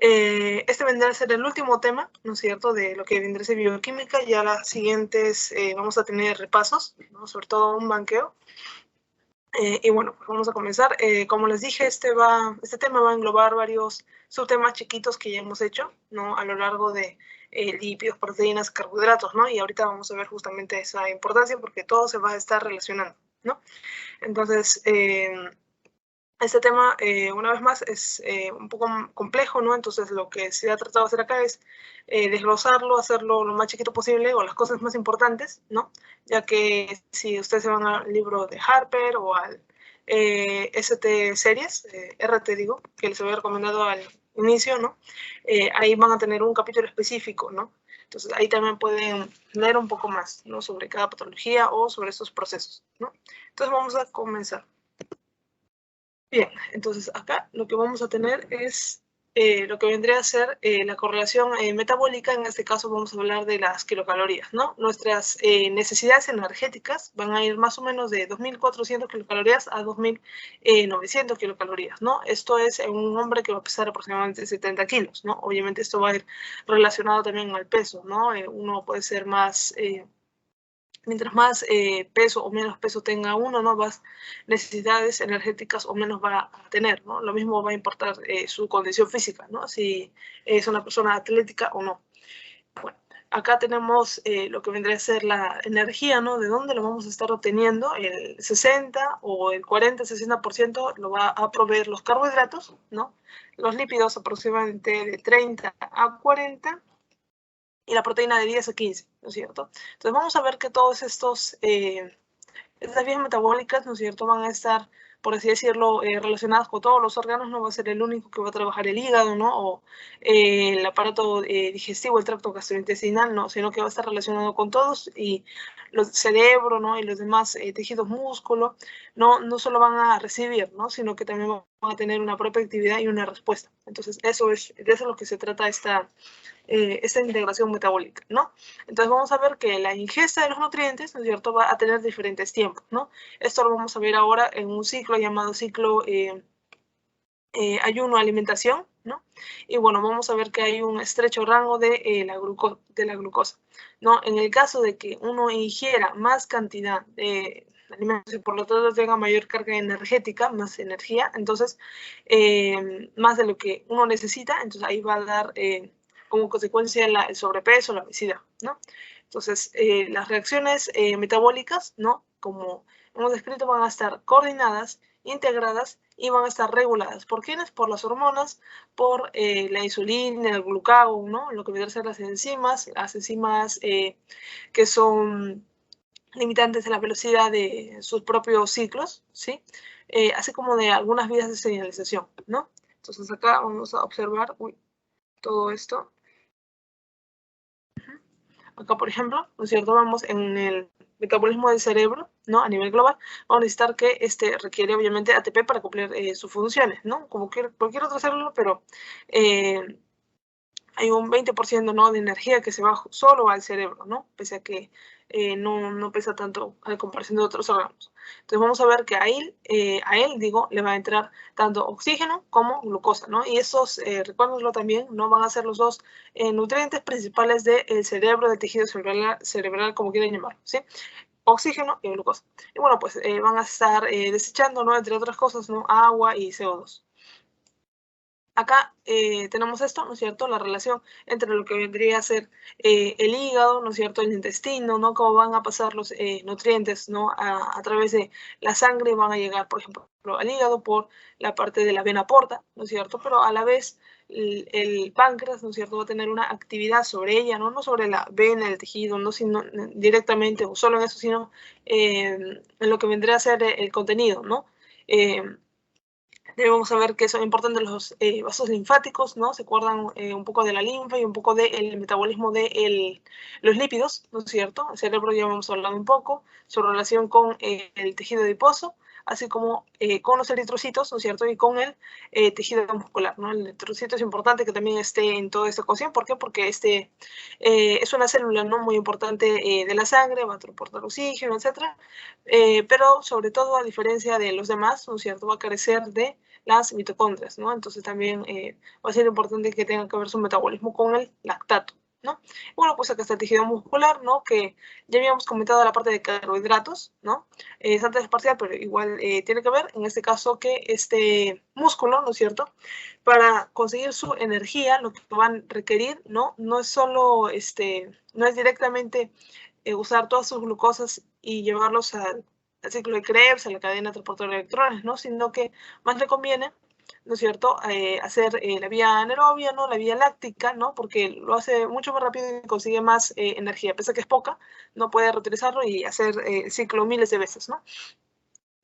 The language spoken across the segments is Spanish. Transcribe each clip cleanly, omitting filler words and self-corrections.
Este vendrá a ser el último tema, ¿no es cierto?, de lo que vendrá a ser bioquímica. Ya las siguientes vamos a tener repasos, ¿no?, sobre todo un banqueo. Y bueno, pues vamos a comenzar. Como les dije, este tema va a englobar varios subtemas chiquitos que ya hemos hecho, ¿no?, a lo largo de lípidos, proteínas, carbohidratos, ¿no? Y ahorita vamos a ver justamente esa importancia porque todo se va a estar relacionando, ¿no? Entonces, este tema, una vez más, es un poco complejo, ¿no? Entonces, lo que se ha tratado de hacer acá es desglosarlo, hacerlo lo más chiquito posible o las cosas más importantes, ¿no? Ya que si ustedes se van al libro de Harper o al ST Series, RT digo, que les había recomendado al inicio, ¿no? Ahí van a tener un capítulo específico, ¿no? Entonces, ahí también pueden leer un poco más, ¿no?, sobre cada patología o sobre estos procesos, ¿no? Entonces, vamos a comenzar. Bien, entonces acá lo que vamos a tener es lo que vendría a ser la correlación metabólica. En este caso vamos a hablar de las kilocalorías, ¿no? Nuestras necesidades energéticas van a ir más o menos de 2.400 kilocalorías a 2.900 kilocalorías, ¿no? Esto es en un hombre que va a pesar aproximadamente 70 kilos, ¿no? Obviamente esto va a ir relacionado también al peso, ¿no? Uno puede ser más... mientras más peso o menos peso tenga uno, ¿no?, más necesidades energéticas o menos va a tener, ¿no? Lo mismo va a importar su condición física, ¿no?, si es una persona atlética o no. Bueno, acá tenemos lo que vendría a ser la energía, ¿no? ¿De dónde lo vamos a estar obteniendo? El 60 o el 40-60% lo va a proveer los carbohidratos, ¿no? Los lípidos aproximadamente de 30 a 40 y la proteína de 10 a 15, ¿no es cierto? Entonces vamos a ver que todos estas vías metabólicas, ¿no es cierto?, van a estar, por así decirlo, relacionadas con todos los órganos. No va a ser el único que va a trabajar el hígado, ¿no?, o el aparato digestivo, el tracto gastrointestinal, ¿no?, sino que va a estar relacionado con todos, y los cerebro, ¿no?, y los demás tejidos músculo, no solo van a recibir, ¿no?, sino que también van a tener una propia actividad y una respuesta. Entonces de eso es lo que se trata esta integración metabólica, ¿no? Entonces vamos a ver que la ingesta de los nutrientes, ¿no es cierto?, va a tener diferentes tiempos, ¿no? Esto lo vamos a ver ahora en un ciclo llamado ciclo ayuno-alimentación, ¿no? Y bueno, vamos a ver que hay un estrecho rango de la glucosa, ¿no? En el caso de que uno ingiera más cantidad de alimentos y por lo tanto tenga mayor carga energética, más energía, entonces más de lo que uno necesita, entonces ahí va a dar como consecuencia el sobrepeso, la obesidad, ¿no? Entonces, las reacciones metabólicas, ¿no?, como hemos descrito, van a estar coordinadas, integradas y van a estar reguladas. ¿Por quiénes? Por las hormonas, por la insulina, el glucagón, ¿no?, lo que vienen a ser las enzimas que son limitantes de la velocidad de sus propios ciclos, ¿sí? Así como de algunas vías de señalización, ¿no? Entonces acá vamos a observar todo esto. Acá, por ejemplo, ¿no es cierto?, vamos en el metabolismo del cerebro, ¿no?, a nivel global. Vamos a necesitar que requiere obviamente ATP para cumplir sus funciones, ¿no?, como cualquier otra célula, pero hay un 20%, ¿no?, de energía que se va solo al cerebro, ¿no?, pese a que no pesa tanto a comparación de otros órganos. Entonces vamos a ver que a él le va a entrar tanto oxígeno como glucosa, ¿no? Y esos, recuérdenlo también, ¿no?, van a ser los dos nutrientes principales del cerebro, del tejido cerebral, como quieran llamarlo, ¿sí? Oxígeno y glucosa. Y bueno, pues van a estar desechando, ¿no?, entre otras cosas, ¿no?, agua y CO2. Acá tenemos esto, ¿no es cierto?, la relación entre lo que vendría a ser el hígado, ¿no es cierto?, el intestino, ¿no?, cómo van a pasar los nutrientes, ¿no?, a través de la sangre, van a llegar, por ejemplo, al hígado por la parte de la vena porta, ¿no es cierto?, pero a la vez el páncreas, ¿no es cierto?, va a tener una actividad sobre ella, ¿no?, no sobre la vena, el tejido, no sino directamente o solo en eso, sino en lo que vendría a ser el contenido, ¿no? Debemos saber que son importantes los vasos linfáticos, ¿no? Se acuerdan un poco de la linfa y un poco del metabolismo de los lípidos, ¿no es cierto? El cerebro ya hemos hablado un poco, su relación con el tejido adiposo. así como con los eritrocitos, ¿no es cierto? Y con el tejido muscular, ¿no? El eritrocito es importante que también esté en toda esta ecuación. ¿Por qué? Porque es una célula, ¿no?, muy importante de la sangre, va a transportar oxígeno, etcétera, pero sobre todo, a diferencia de los demás, ¿no es cierto?, va a carecer de las mitocondrias, ¿no? Entonces también va a ser importante que tenga que ver su metabolismo con el lactato, ¿no? Bueno, pues acá está el tejido muscular, ¿no?, que ya habíamos comentado la parte de carbohidratos, ¿no? Es antes parcial, pero igual tiene que ver, en este caso, que este músculo, ¿no es cierto?, para conseguir su energía, lo que van a requerir, ¿no?, no es solo, no es directamente usar todas sus glucosas y llevarlos al ciclo de Krebs, a la cadena transportadora de electrones, ¿no?, sino que más le conviene, ¿no es cierto?, hacer la vía anaerobia, ¿no?, la vía láctica, ¿no?, porque lo hace mucho más rápido y consigue más energía. Pese a que es poca, no puede reutilizarlo y hacer el ciclo miles de veces, ¿no?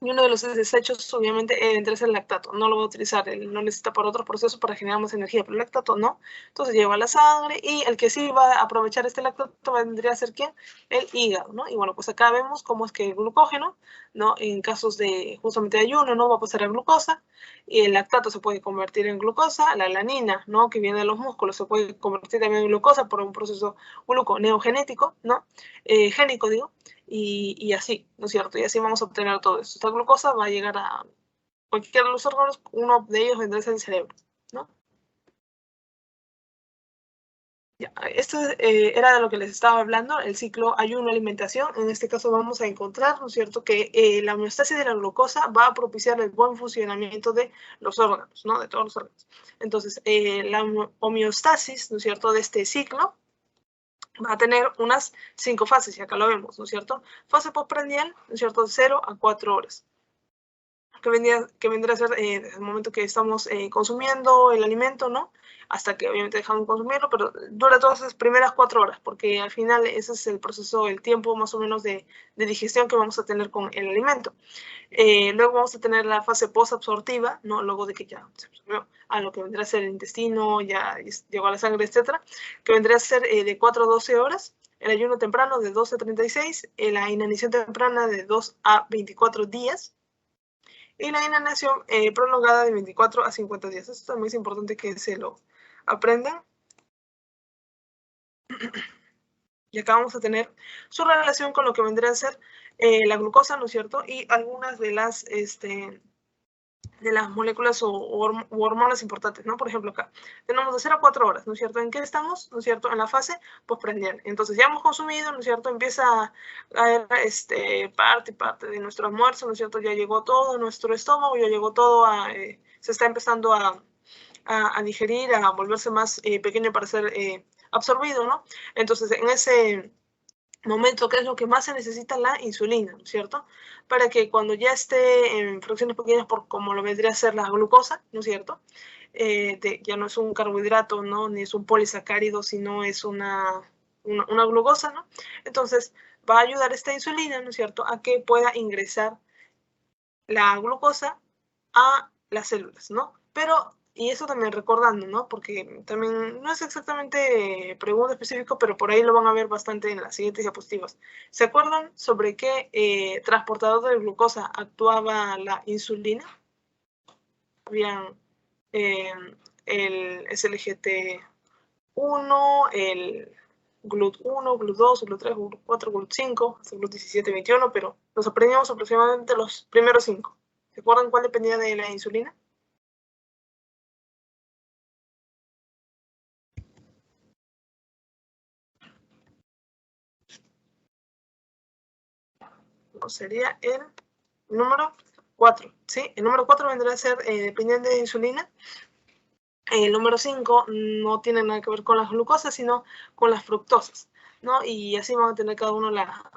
Y uno de los desechos, obviamente, vendría a ser el lactato. No lo va a utilizar, él no necesita para otros procesos para generar más energía, pero el lactato no. Entonces lleva a la sangre y el que sí va a aprovechar este lactato vendría a ser ¿quién? El hígado, ¿no? Y bueno, pues acá vemos cómo es que el glucógeno, ¿no?, en casos de justamente ayuno, no va a pasar a glucosa, y el lactato se puede convertir en glucosa, la alanina, ¿no?, que viene de los músculos, se puede convertir también en glucosa por un proceso gluconeogenético, ¿no? Génico, digo. Y así, ¿no es cierto? Y así vamos a obtener todo esto. Esta glucosa va a llegar a cualquiera de los órganos, uno de ellos vendrá a ser el cerebro, ¿no? Ya, esto era de lo que les estaba hablando, el ciclo ayuno-alimentación. En este caso vamos a encontrar, ¿no es cierto?, que la homeostasis de la glucosa va a propiciar el buen funcionamiento de los órganos, ¿no?, de todos los órganos. Entonces, la homeostasis, ¿no es cierto?, de este ciclo va a tener unas 5 fases, y acá lo vemos, ¿no es cierto? Fase postprandial, ¿no es cierto?, de 0 a 4 horas. Que vendrá a ser desde el momento que estamos consumiendo el alimento, ¿no?, hasta que obviamente dejamos de consumirlo, pero dura todas esas primeras 4 horas, porque al final ese es el proceso, el tiempo más o menos de digestión que vamos a tener con el alimento. Luego vamos a tener la fase posabsortiva, ¿no?, luego de que ya se absorbió a lo que vendrá a ser el intestino, ya llegó a la sangre, etcétera, que vendrá a ser de 4 a 12 horas. El ayuno temprano de 12 a 36, la inanición temprana de 2 a 24 días, y la inanición prolongada de 24 a 50 días. Esto también es importante que se lo aprendan. Y acá vamos a tener su relación con lo que vendría a ser la glucosa, ¿no es cierto?, y algunas de las moléculas o hormonas importantes, ¿no? Por ejemplo, acá tenemos de 0 a 4 horas, ¿no es cierto? ¿En qué estamos? ¿No es cierto? En la fase postprandial. Entonces ya hemos consumido, ¿no es cierto? Empieza a haber parte de nuestro almuerzo, ¿no es cierto? Ya llegó todo a nuestro estómago, ya llegó todo se está empezando a digerir, a volverse más pequeño para ser absorbido, ¿no? Entonces, en ese momento, ¿qué es lo que más se necesita? La insulina, ¿no es cierto? Para que cuando ya esté en fracciones pequeñas, como lo vendría a ser la glucosa, ¿no es cierto? Ya no es un carbohidrato, ¿no?, ni es un polisacárido, sino es una glucosa, ¿no? Entonces, va a ayudar esta insulina, ¿no es cierto?, a que pueda ingresar la glucosa a las células, ¿no? Pero, y eso también recordando, ¿no?, porque también no es exactamente pregunta específico, pero por ahí lo van a ver bastante en las siguientes diapositivas. ¿Se acuerdan sobre qué transportador de glucosa actuaba la insulina? Habían el SLGT1, el GLUT1, GLUT2, GLUT3, GLUT4, GLUT5, hasta GLUT17, 21, pero nos aprendíamos aproximadamente los primeros 5. ¿Se acuerdan cuál dependía de la insulina? No, sería el número 4, ¿sí? El número 4 vendría a ser dependiente de insulina. El número 5 no tiene nada que ver con las glucosas, sino con las fructosas, ¿no? Y así van a tener cada uno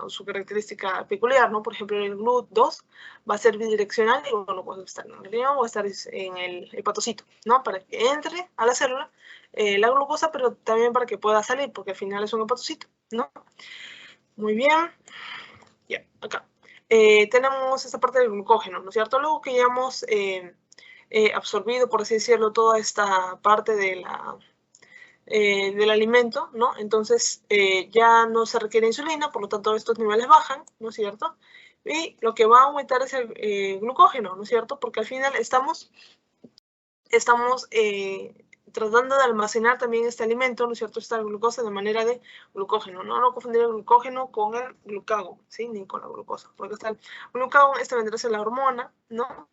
su característica peculiar, ¿no? Por ejemplo, el GLUT2 va a ser bidireccional y, bueno, puede estar en el riñón o estar en el hepatocito, ¿no? Para que entre a la célula la glucosa, pero también para que pueda salir, porque al final es un hepatocito, ¿no? Muy bien. Ya, acá. Tenemos esta parte del glucógeno, ¿no es cierto? Luego que ya hemos absorbido, por así decirlo, toda esta parte del alimento, ¿no? Entonces ya no se requiere insulina, por lo tanto estos niveles bajan, ¿no es cierto? Y lo que va a aumentar es el glucógeno, ¿no es cierto? Porque al final estamos tratando de almacenar también este alimento, ¿no es cierto? Esta glucosa de manera de glucógeno. No confundir el glucógeno con el glucagón, ¿sí? Ni con la glucosa. Porque está el glucagón, esta vendrá a ser la hormona, ¿no?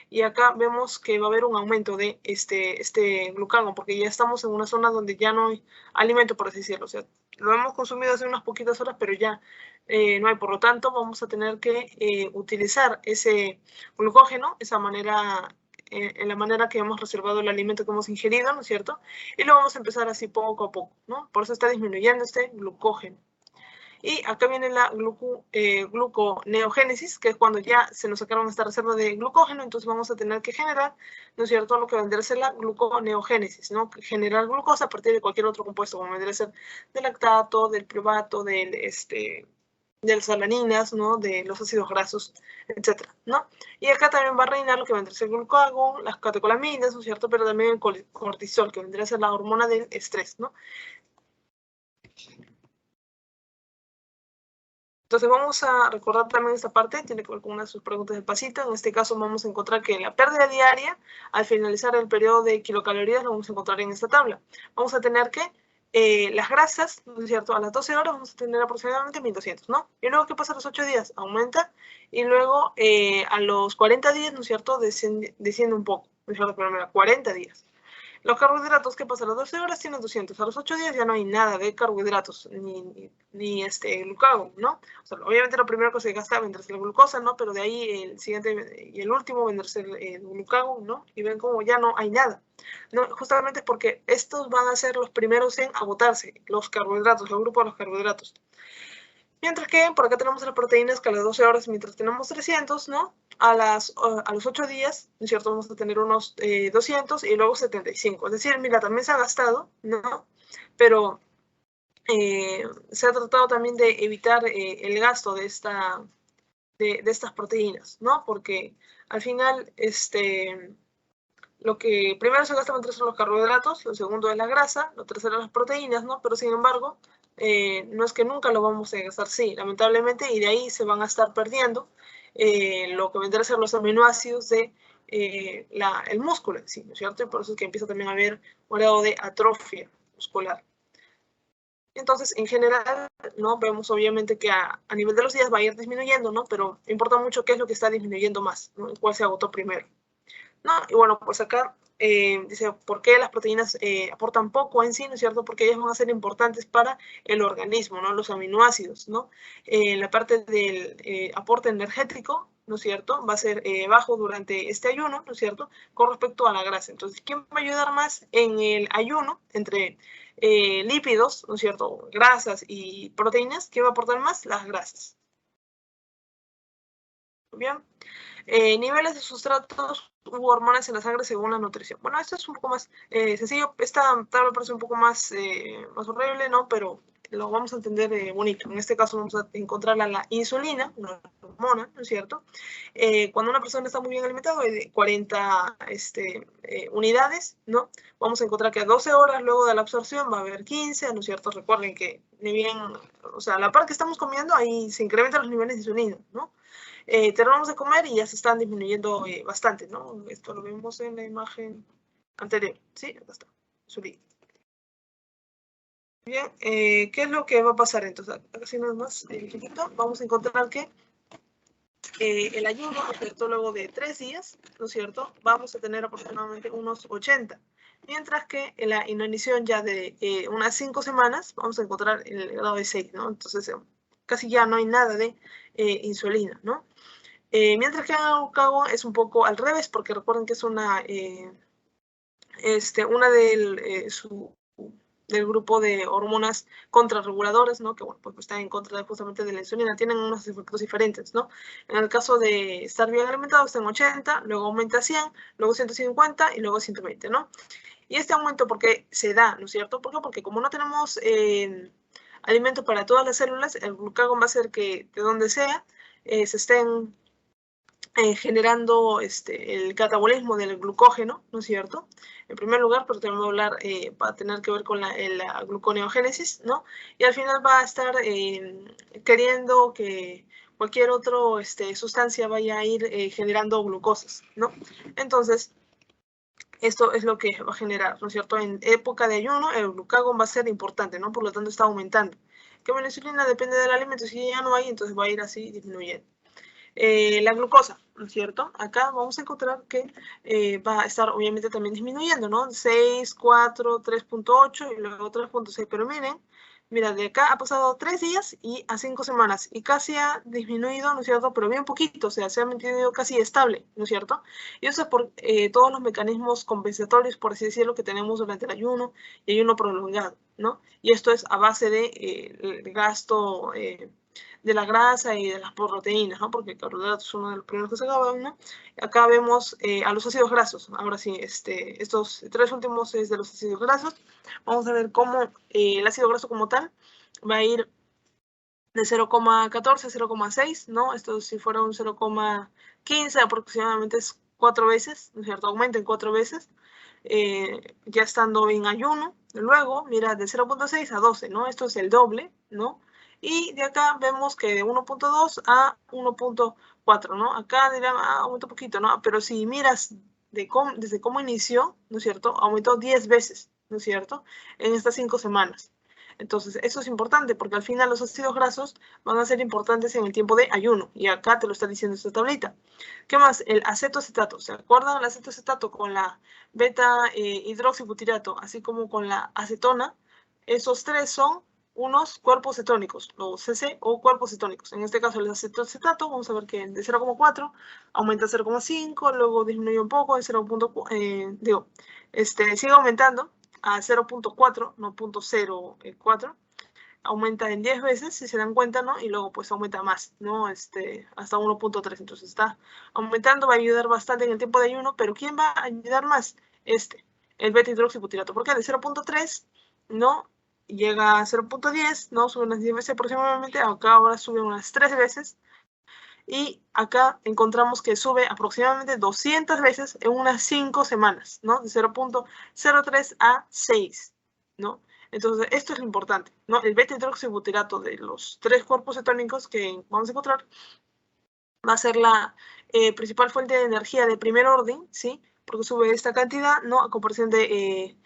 Y acá vemos que va a haber un aumento de este glucagón, porque ya estamos en una zona donde ya no hay alimento, por así decirlo. O sea, lo hemos consumido hace unas poquitas horas, pero ya no hay. Por lo tanto, vamos a tener que utilizar ese glucógeno, esa manera, en la manera que hemos reservado el alimento que hemos ingerido, ¿no es cierto? Y lo vamos a empezar así poco a poco, ¿no? Por eso está disminuyendo este glucógeno. Y acá viene la gluconeogénesis, que es cuando ya se nos sacaron esta reserva de glucógeno, entonces vamos a tener que generar, ¿no es cierto?, lo que vendría a ser la gluconeogénesis, ¿no? Generar glucosa a partir de cualquier otro compuesto, como vendría a ser del lactato, del piruvato, de las salaninas, ¿no? De los ácidos grasos, etcétera, ¿no? Y acá también va a reinar lo que vendría a ser el glucagón, las catecolaminas, ¿no es cierto?, pero también el cortisol, que vendría a ser la hormona del estrés, ¿no? Entonces vamos a recordar también esta parte, tiene que ver con una de sus preguntas del pasito. En este caso vamos a encontrar que la pérdida diaria, al finalizar el periodo de kilocalorías, lo vamos a encontrar en esta tabla. Vamos a tener que las grasas, ¿no es cierto? A las 12 horas vamos a tener aproximadamente 1200, ¿no? Y luego, ¿qué pasa a los 8 días? Aumenta. Y luego a los 40 días, ¿no es cierto? Desciende un poco, ¿no es cierto? Pero mira, 40 días. Los carbohidratos, ¿qué pasa? A las 12 horas tienen 200. A los 8 días ya no hay nada de carbohidratos, ni glucagón, ¿no? O sea, obviamente lo primero que se gasta vendrá a ser la glucosa, ¿no? Pero de ahí el siguiente y el último vendrá a ser el glucagón, ¿no? Y ven cómo ya no hay nada. No, justamente porque estos van a ser los primeros en agotarse, los carbohidratos, el grupo de los carbohidratos. Mientras que por acá tenemos las proteínas que a las 12 horas, mientras tenemos 300, ¿no? A los 8 días, ¿no es cierto? Vamos a tener unos 200 y luego 75. Es decir, mira, también se ha gastado, ¿no? Pero se ha tratado también de evitar el gasto de estas proteínas, ¿no? Porque al final, lo que primero se gasta son los carbohidratos, lo segundo es la grasa, lo tercero las proteínas, ¿no? Pero sin embargo, no es que nunca lo vamos a gastar, sí, lamentablemente, y de ahí se van a estar perdiendo lo que vendrá a ser los aminoácidos de el músculo en sí, ¿no es cierto? Y por eso es que empieza también a haber un grado de atrofia muscular. Entonces, en general, ¿no? Vemos obviamente que a nivel de los días va a ir disminuyendo, ¿no? Pero importa mucho qué es lo que está disminuyendo más, ¿no? ¿Cuál se agotó primero? ¿No? Y bueno, pues acá dice, ¿por qué las proteínas aportan poco en sí? ¿No es cierto? Porque ellas van a ser importantes para el organismo, ¿no? Los aminoácidos, ¿no? La parte del aporte energético, ¿no es cierto? Va a ser bajo durante este ayuno, ¿no es cierto? Con respecto a la grasa. Entonces, ¿quién va a ayudar más en el ayuno entre lípidos, ¿no es cierto? Grasas y proteínas. ¿Quién va a aportar más? Las grasas. Bien. Niveles de sustratos u hormonas en la sangre según la nutrición. Bueno, esto es un poco más sencillo. Esta tabla parece un poco más horrible, ¿no? Pero lo vamos a entender bonito. En este caso vamos a encontrar la insulina, una hormona, ¿no es cierto? Cuando una persona está muy bien alimentada, hay de 40 unidades, ¿no? Vamos a encontrar que a 12 horas luego de la absorción va a haber 15, ¿no es cierto? Recuerden que ni bien, o sea, a la par que estamos comiendo, ahí se incrementan los niveles de insulina, ¿no? Terminamos de comer y ya se están disminuyendo bastante, ¿no? Esto lo vemos en la imagen anterior, ¿sí? Acá está, insulina. Bien, ¿qué es lo que va a pasar entonces? Así nada más, vamos a encontrar que el ayuno, ¿no es cierto? Luego de 3 días, ¿no es cierto? Vamos a tener aproximadamente unos 80. Mientras que en la inanición ya de unas 5 semanas, vamos a encontrar el grado de 6, ¿no? Entonces, casi ya no hay nada de insulina, ¿no? Mientras que en el glucagón es un poco al revés, porque recuerden que es una del grupo de hormonas contrarreguladoras, ¿no? Que bueno, pues están en contra justamente de la insulina, tienen unos efectos diferentes, ¿no? En el caso de estar bien alimentado está en 80, luego aumenta a 100, luego 150 y luego 120, ¿no? Y este aumento, ¿por qué se da, no es cierto? ¿Por qué? Porque como no tenemos alimento para todas las células, el glucagón va a hacer que de donde sea se estén generando el catabolismo del glucógeno, ¿no es cierto? En primer lugar, pero también va a hablar, va a tener que ver con la gluconeogénesis, ¿no? Y al final va a estar queriendo que, cualquier otra sustancia vaya a ir generando glucosas, ¿no? Entonces, esto es lo que va a generar, ¿no es cierto? En época de ayuno, el glucagón va a ser importante, ¿no? Por lo tanto, está aumentando. Que la insulina depende del alimento, si ya no hay, entonces va a ir así disminuyendo. La glucosa, ¿no es cierto? Acá vamos a encontrar que va a estar obviamente también disminuyendo, ¿no? 6, 4, 3.8 y luego 3.6, pero miren, mira, de acá ha pasado 3 días y a 5 semanas y casi ha disminuido, ¿no es cierto? Pero bien poquito, o sea, se ha mantenido casi estable, ¿no es cierto? Y eso es por todos los mecanismos compensatorios, por así decirlo, que tenemos durante el ayuno y ayuno prolongado, ¿no? Y esto es a base de el gasto de la grasa y de las proteínas, ¿no? Porque el carbohidrato es uno de los primeros que se acaban, ¿no? Acá vemos a los ácidos grasos. Ahora sí, estos 3 últimos es de los ácidos grasos. Vamos a ver cómo el ácido graso como tal va a ir de 0,14 a 0,6, ¿no? Esto si fuera un 0,15 aproximadamente es 4 veces, ¿no es cierto? Aumenta en 4 veces, ya estando en ayuno. Luego, mira, de 0,6 a 12, ¿no? Esto es el doble, ¿no? Y de acá vemos que de 1.2 a 1.4, ¿no? Acá dirán, aumenta un poquito, ¿no? Pero si miras desde cómo inició, ¿no es cierto? Aumentó 10 veces, ¿no es cierto? En estas 5 semanas. Entonces, eso es importante porque al final los ácidos grasos van a ser importantes en el tiempo de ayuno. Y acá te lo está diciendo esta tablita. ¿Qué más? El acetoacetato. ¿Se acuerdan? El acetoacetato con la beta-hidroxibutirato, así como con la acetona. Esos tres son unos cuerpos cetónicos, los CC o cuerpos cetónicos. En este caso, el acetoacetato, vamos a ver que de 0,4 aumenta a 0,5, luego disminuye un poco, de 0,4, sigue aumentando a 0.4, no 0.04, aumenta en 10 veces, si se dan cuenta, ¿no? Y luego pues aumenta más, ¿no? Hasta 1.3, entonces está aumentando, va a ayudar bastante en el tiempo de ayuno, pero ¿quién va a ayudar más? El beta-hidroxibutirato, porque de 0.3, ¿no? Llega a 0.10, ¿no? Sube unas 10 veces aproximadamente, acá ahora sube unas 3 veces, y acá encontramos que sube aproximadamente 200 veces en unas 5 semanas, ¿no? De 0.03 a 6, ¿no? Entonces, esto es lo importante, ¿no? El beta-hidroxibutirato de los 3 cuerpos cetónicos que vamos a encontrar va a ser la principal fuente de energía de primer orden, ¿sí? Porque sube esta cantidad, ¿no? A comparación del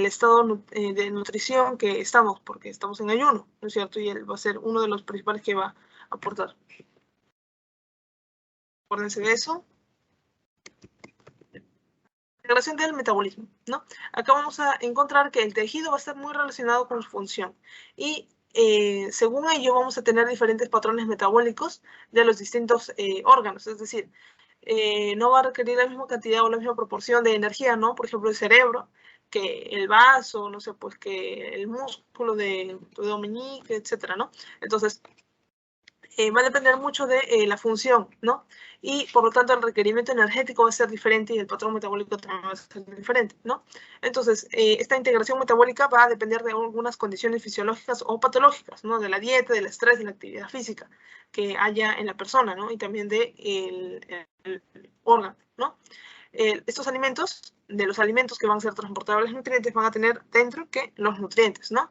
estado de nutrición que estamos, porque estamos en ayuno, ¿no es cierto? Y él va a ser uno de los principales que va a aportar. Acuérdense de eso. Integración del metabolismo, ¿no? Acá vamos a encontrar que el tejido va a estar muy relacionado con su función y según ello vamos a tener diferentes patrones metabólicos de los distintos órganos, es decir, no va a requerir la misma cantidad o la misma proporción de energía, ¿no? Por ejemplo, el cerebro, que el vaso, no sé, pues que el músculo de Dominique, etcétera, ¿no? Entonces, va a depender mucho de la función, ¿no? Y por lo tanto el requerimiento energético va a ser diferente y el patrón metabólico también va a ser diferente, ¿no? Entonces, esta integración metabólica va a depender de algunas condiciones fisiológicas o patológicas, ¿no? De la dieta, del estrés, de la actividad física que haya en la persona, ¿no? Y también de el órgano, ¿no? Estos alimentos, de los alimentos que van a ser transportables nutrientes, van a tener dentro que los nutrientes, ¿no?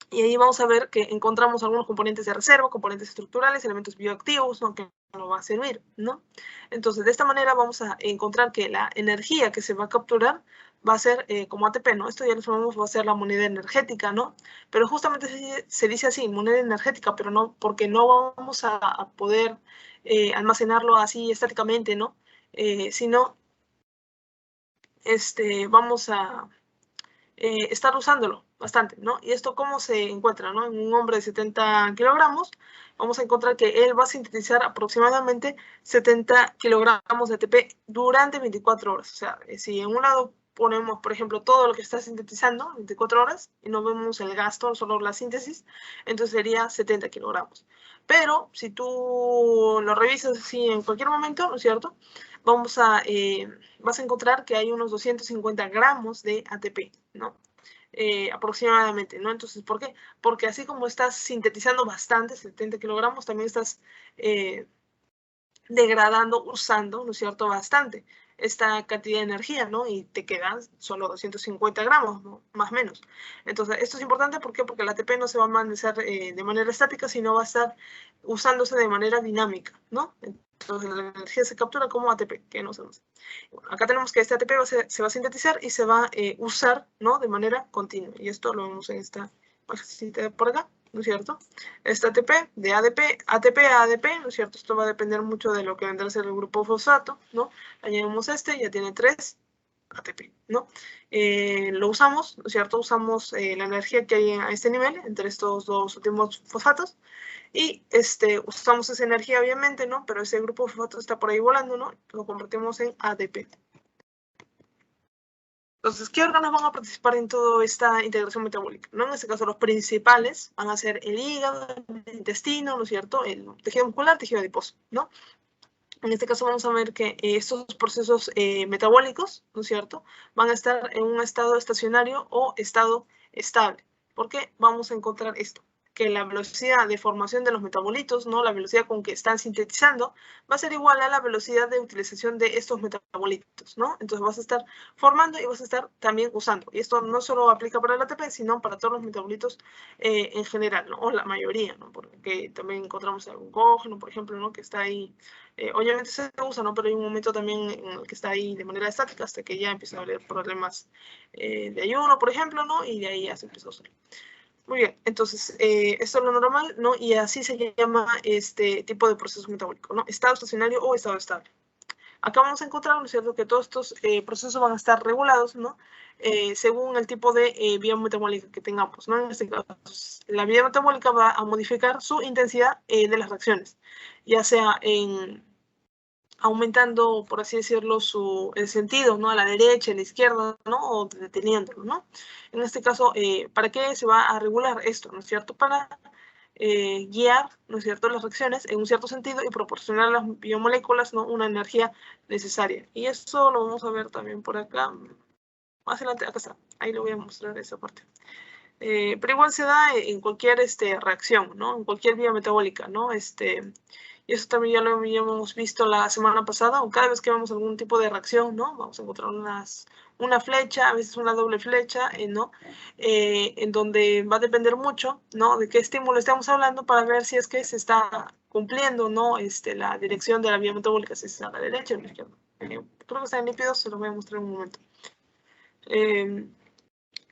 Y ahí vamos a ver que encontramos algunos componentes de reserva, componentes estructurales, elementos bioactivos, ¿no? Que nos va a servir, ¿no? Entonces, de esta manera vamos a encontrar que la energía que se va a capturar va a ser como ATP, ¿no? Esto ya lo llamamos, va a ser la moneda energética, ¿no? Pero justamente se dice así, moneda energética, pero no, porque no vamos a poder almacenarlo así estáticamente, ¿no? Sino, vamos a estar usándolo bastante, ¿no? Y esto cómo se encuentra, ¿no? En un hombre de 70 kilogramos, vamos a encontrar que él va a sintetizar aproximadamente 70 kilogramos de ATP durante 24 horas. O sea, si en un lado ponemos, por ejemplo, todo lo que está sintetizando, 24 horas, y no vemos el gasto, solo la síntesis, entonces sería 70 kilogramos. Pero si tú lo revisas así en cualquier momento, ¿no es cierto? Vas a encontrar que hay unos 250 gramos de ATP, ¿no? Aproximadamente, ¿no? Entonces, ¿por qué? Porque así como estás sintetizando bastante, 70 kilogramos, también estás degradando, usando, ¿no es cierto?, bastante. esta cantidad de energía, ¿no? Y te quedan solo 250 gramos, ¿no? Más o menos. Entonces, esto es importante, ¿por qué? Porque el ATP no se va a manejar de manera estática, sino va a estar usándose de manera dinámica, ¿no? Entonces, la energía se captura como ATP, que no sabemos. Bueno, acá tenemos que este ATP se va a sintetizar y se va a usar, ¿no? De manera continua. Y esto lo vemos en esta página por acá, ¿no es cierto? Este ATP de ATP a ADP, ¿no es cierto? Esto va a depender mucho de lo que vendrá a ser el grupo fosfato, ¿no? Añadimos este, ya tiene 3 ATP, ¿no? Lo usamos, ¿no es cierto? Usamos la energía que hay a este nivel, entre estos dos últimos fosfatos, y usamos esa energía, obviamente, ¿no? Pero ese grupo fosfato está por ahí volando, ¿no? Lo convertimos en ADP. Entonces, ¿qué órganos van a participar en toda esta integración metabólica? ¿No? En este caso, los principales van a ser el hígado, el intestino, ¿no es cierto? El tejido muscular, el tejido adiposo, ¿no? En este caso vamos a ver que estos procesos metabólicos, ¿no es cierto?, van a estar en un estado estacionario o estado estable. ¿Por qué? Vamos a encontrar esto, que la velocidad de formación de los metabolitos, ¿no?, la velocidad con que están sintetizando, va a ser igual a la velocidad de utilización de estos metabolitos, ¿no? Entonces vas a estar formando y vas a estar también usando. Y esto no solo aplica para el ATP, sino para todos los metabolitos en general, ¿no? O la mayoría, ¿no? Porque también encontramos el glucógeno, por ejemplo, ¿no?, que está ahí. Obviamente se usa, ¿no? Pero hay un momento también en el que está ahí de manera estática hasta que ya empieza a haber problemas de ayuno, por ejemplo, ¿no? Y de ahí ya se empieza a usar. Muy bien, entonces, esto es lo normal, ¿no? Y así se llama este tipo de proceso metabólico, ¿no? Estado estacionario o estado estable. Acá vamos a encontrar, ¿no es cierto?, que todos estos procesos van a estar regulados, ¿no? Según el tipo de vía metabólica que tengamos, ¿no? En este caso, la vía metabólica va a modificar su intensidad de las reacciones, ya sea aumentando, por así decirlo, el sentido, ¿no? A la derecha, a la izquierda, ¿no? O deteniéndolo, ¿no? En este caso, ¿para qué se va a regular esto, ¿no es cierto? Para guiar, ¿no es cierto?, las reacciones en un cierto sentido y proporcionar a las biomoléculas, ¿no?, una energía necesaria. Y eso lo vamos a ver también por acá. Más adelante, acá está. Ahí le voy a mostrar esa parte. Pero igual se da en cualquier reacción, ¿no? En cualquier vía metabólica, ¿no? Y eso también ya lo habíamos visto la semana pasada, o cada vez que vemos algún tipo de reacción, ¿no? Vamos a encontrar una flecha, a veces una doble flecha, ¿no? En donde va a depender mucho, ¿no?, de qué estímulo estamos hablando para ver si es que se está cumpliendo, ¿no?, la dirección de la vía metabólica, si es a la derecha o a la izquierda. Creo que está en lípidos, se lo voy a mostrar en un momento.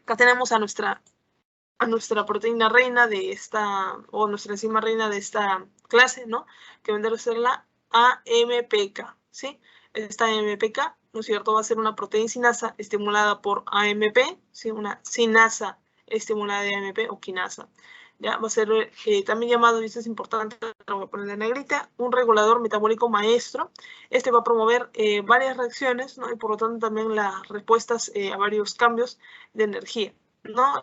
Acá tenemos a nuestra proteína reina de esta, o nuestra enzima reina de esta clase, ¿no?, que vendrá a ser la AMPK, ¿sí? Esta AMPK, ¿no es cierto?, va a ser una proteína sinasa estimulada por AMP, ¿sí? Una sinasa estimulada de AMP o quinasa. Ya va a ser también llamado, y esto es importante, lo voy a poner en negrita, un regulador metabólico maestro. Este va a promover varias reacciones, ¿no?, y por lo tanto también las respuestas a varios cambios de energía, ¿no?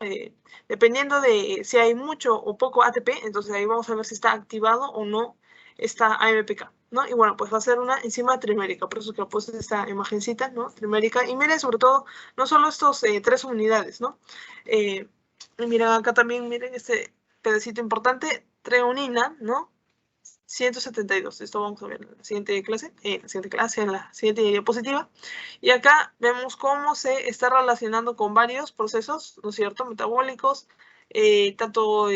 Dependiendo de si hay mucho o poco ATP, entonces ahí vamos a ver si está activado o no esta AMPK, ¿no? Y bueno, pues va a ser una enzima trimérica, por eso que he puesto esta imagencita, ¿no?, trimérica. Y miren, sobre todo, no solo estos 3 unidades, ¿no? Miren acá también, miren este pedacito importante, treonina, ¿no? 172, esto vamos a ver en la siguiente clase, en la siguiente diapositiva. Y acá vemos cómo se está relacionando con varios procesos, ¿no es cierto?, metabólicos, tanto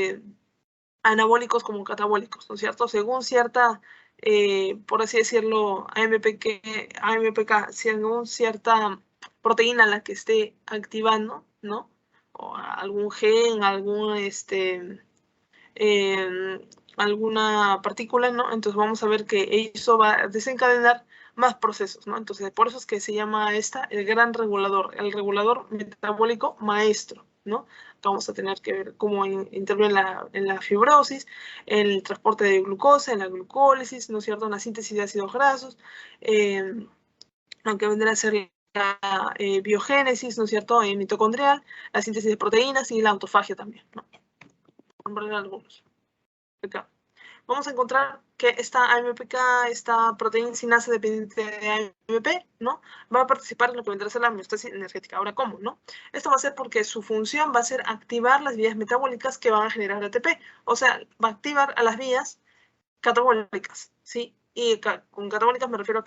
anabólicos como catabólicos, ¿no es cierto?, según cierta, por así decirlo, AMPK, según cierta proteína a la que esté activando, ¿no?, o algún gen, alguna partícula, ¿no? Entonces vamos a ver que eso va a desencadenar más procesos, ¿no? Entonces por eso es que se llama el gran regulador, el regulador metabólico maestro, ¿no? Vamos a tener que ver cómo interviene en la fibrosis, en el transporte de glucosa, en la glucólisis, ¿no es cierto?, en la síntesis de ácidos grasos, aunque vendrá a ser la biogénesis, ¿no es cierto?, mitocondrial, la síntesis de proteínas y la autofagia también, ¿no? Por nombrar algunos. Acá vamos a encontrar que esta AMPK, esta proteína sinasa dependiente de AMP, ¿no?, va a participar en lo que vendrá a ser la homeostasis energética. Ahora, ¿cómo, no? Esto va a ser porque su función va a ser activar las vías metabólicas que van a generar ATP. O sea, va a activar a las vías catabólicas, ¿sí? Y con catabólicas me refiero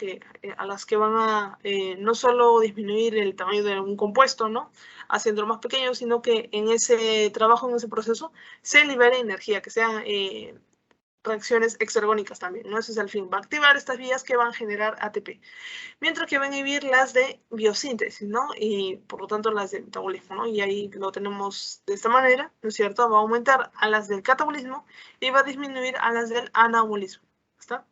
a las que van a no solo disminuir el tamaño de un compuesto, ¿no? Haciéndolo más pequeño, sino que en ese trabajo, en ese proceso, se libere energía, que sean reacciones exergónicas también, ¿no? Ese es el fin. Va a activar estas vías que van a generar ATP. Mientras que van a inhibir las de biosíntesis, ¿no? Y por lo tanto las de metabolismo, ¿no? Y ahí lo tenemos de esta manera, ¿no es cierto? Va a aumentar a las del catabolismo y va a disminuir a las del anabolismo. ¿Está?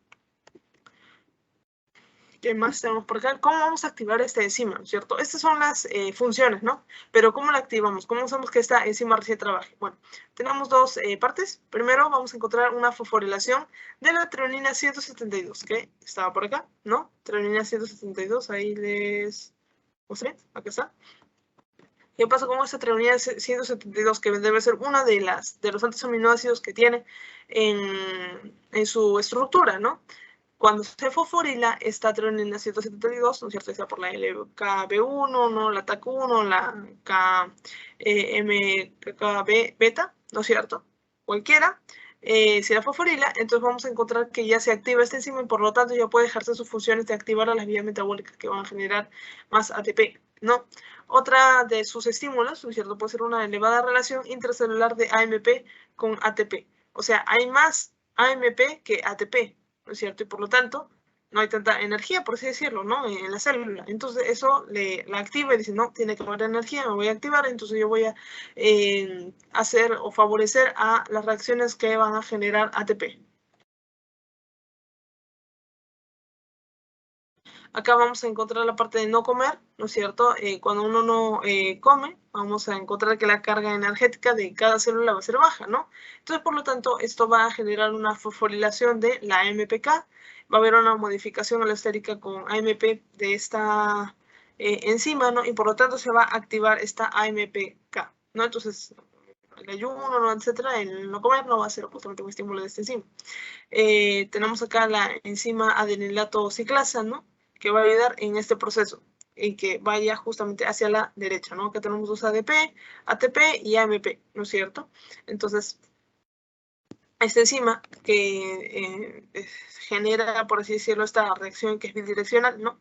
¿Qué más tenemos por acá? ¿Cómo vamos a activar esta enzima, ¿cierto? Estas son las funciones, ¿no? Pero ¿cómo la activamos? ¿Cómo hacemos que esta enzima recién trabaje? Bueno, tenemos dos partes. Primero vamos a encontrar una fosforilación de la treonina 172, que estaba por acá, ¿no? Treonina 172, ahí les mostré, acá está. ¿Qué pasa con esta treonina 172? Que debe ser una de los tantos aminoácidos que tiene en su estructura, ¿no? Cuando se fosforila esta treonina 172, ¿no es cierto? Sea por la LKB1, ¿no? La TAC1, la KMKB beta, ¿no es cierto? Cualquiera. Si la fosforila, entonces vamos a encontrar que ya se activa esta enzima y por lo tanto ya puede ejercer sus funciones de activar a las vías metabólicas que van a generar más ATP, ¿no? Otra de sus estímulos, ¿no es cierto? Puede ser una elevada relación intracelular de AMP con ATP. O sea, hay más AMP que ATP, ¿no es cierto? Y por lo tanto, no hay tanta energía, por así decirlo, ¿no? En la célula. Entonces, eso la activa y dice, no, tiene que haber energía, me voy a activar, entonces yo voy a hacer o favorecer a las reacciones que van a generar ATP. Acá vamos a encontrar la parte de no comer, ¿no es cierto? Cuando uno no come, vamos a encontrar que la carga energética de cada célula va a ser baja, ¿no? Entonces, por lo tanto, esto va a generar una fosforilación de la AMPK, va a haber una modificación alostérica con AMP de esta enzima, ¿no? Y por lo tanto se va a activar esta AMPK, ¿no? Entonces, el ayuno, ¿no? Etcétera, el no comer no va a ser justamente un estímulo de esta enzima. Tenemos acá la enzima adenilato ciclasa, ¿no? Que va a ayudar en este proceso, en que vaya justamente hacia la derecha, ¿no? Acá tenemos dos ADP, ATP y AMP, ¿no es cierto? Entonces, esta enzima que genera, por así decirlo, esta reacción que es bidireccional, ¿no?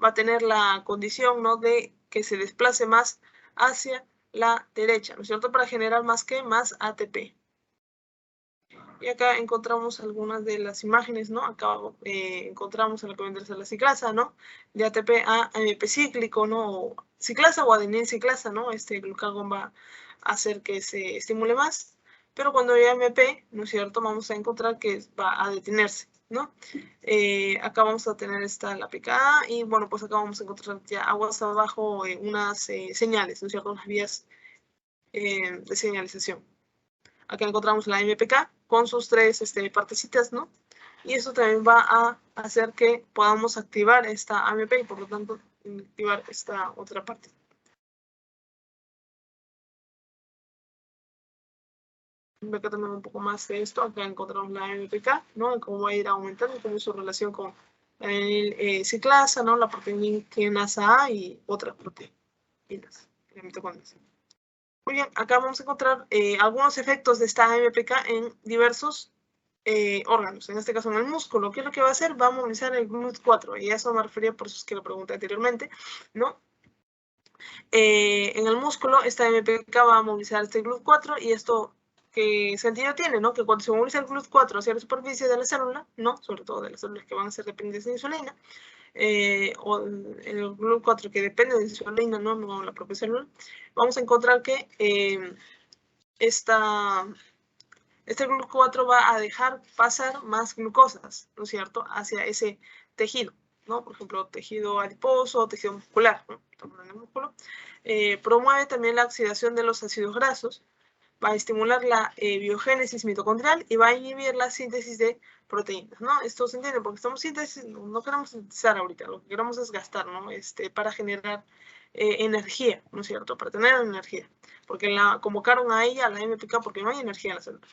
Va a tener la condición, ¿no? De que se desplace más hacia la derecha, ¿no es cierto? Para generar más ATP. Y acá encontramos algunas de las imágenes, ¿no? Acá encontramos en lo que vendría a ser la ciclasa, ¿no? De ATP a AMP cíclico, ¿no? Ciclasa o adenina ciclasa, ¿no? Este glucagón va a hacer que se estimule más, pero cuando hay AMP, ¿no es cierto? Vamos a encontrar que va a detenerse, ¿no? Acá vamos a tener la pKa y, bueno, pues acá vamos a encontrar ya aguas abajo unas señales, ¿no es cierto? Unas vías de señalización. Acá encontramos la MPK con sus tres partecitas, ¿no? Y eso también va a hacer que podamos activar esta AMP y por lo tanto activar esta otra parte. Acá también un poco más de esto. Acá encontramos la MPK, ¿no? Cómo va a ir aumentando, cómo es su relación con la ciclasa, ¿no? La proteína quinasa A y otras proteínas de mitocondrias. Muy bien, acá vamos a encontrar algunos efectos de esta AMPK en diversos órganos, en este caso en el músculo. ¿Qué es lo que va a hacer? Va a movilizar el GLUT4, y a eso me refería, por eso es que lo pregunté anteriormente, ¿no? En el músculo, esta AMPK va a movilizar este GLUT4, y esto, ¿qué sentido tiene, no? Que cuando se moviliza el GLUT4 hacia la superficie de la célula, ¿no? Sobre todo de las células que van a ser dependientes de insulina, o el GLUT4 que depende de insulina, no la propia célula, vamos a encontrar que este GLUT4 va a dejar pasar más glucosas, ¿no es cierto?, hacia ese tejido, ¿no? Por ejemplo, tejido adiposo, tejido muscular, ¿no? En el músculo. Promueve también la oxidación de los ácidos grasos, va a estimular la biogénesis mitocondrial y va a inhibir la síntesis de proteínas, ¿no? Esto se entiende porque estamos no queremos sintetizar ahorita, lo que queremos es gastar, ¿no? Para generar energía, ¿no es cierto?, para tener energía, porque la convocaron a ella, a la MPK, porque no hay energía en la célula.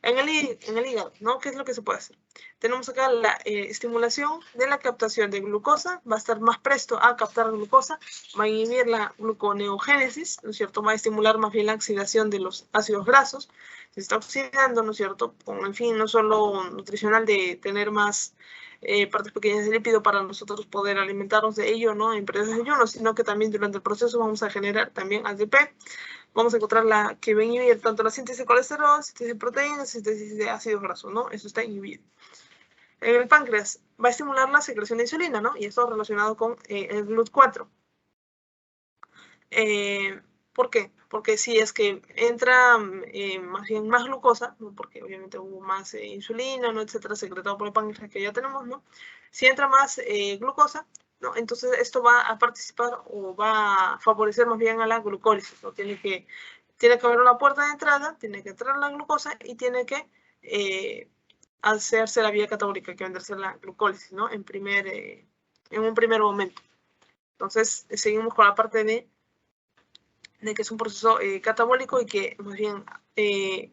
En el hígado, ¿no? ¿Qué es lo que se puede hacer? Tenemos acá la estimulación de la captación de glucosa, va a estar más presto a captar glucosa, va a inhibir la gluconeogénesis, ¿no es cierto? Va a estimular más bien la oxidación de los ácidos grasos, se está oxidando, ¿no es cierto?, con el fin no solo nutricional de tener más partes pequeñas de lípido para nosotros poder alimentarnos de ello, ¿no? En periodos de ayuno, sino que también durante el proceso vamos a generar también ATP. Vamos a encontrar la que va a inhibir tanto la síntesis de colesterol, síntesis de proteínas, síntesis de ácidos grasos, ¿no? Eso está inhibido. El páncreas va a estimular la secreción de insulina, ¿no? Y esto relacionado con el GLUT4. ¿Por qué? Porque si es que entra más bien más glucosa, ¿no? Porque obviamente hubo más insulina, ¿no? Etcétera, secretado por el páncreas que ya tenemos, ¿no? Si entra más glucosa, ¿no? Entonces esto va a participar o va a favorecer más bien a la glucólisis, ¿no? Tiene que haber una puerta de entrada, tiene que entrar la glucosa y tiene que hacerse la vía catabólica, que vendrá a ser la glucólisis, ¿no? En un primer momento. Entonces, seguimos con la parte de que es un proceso catabólico y que más bien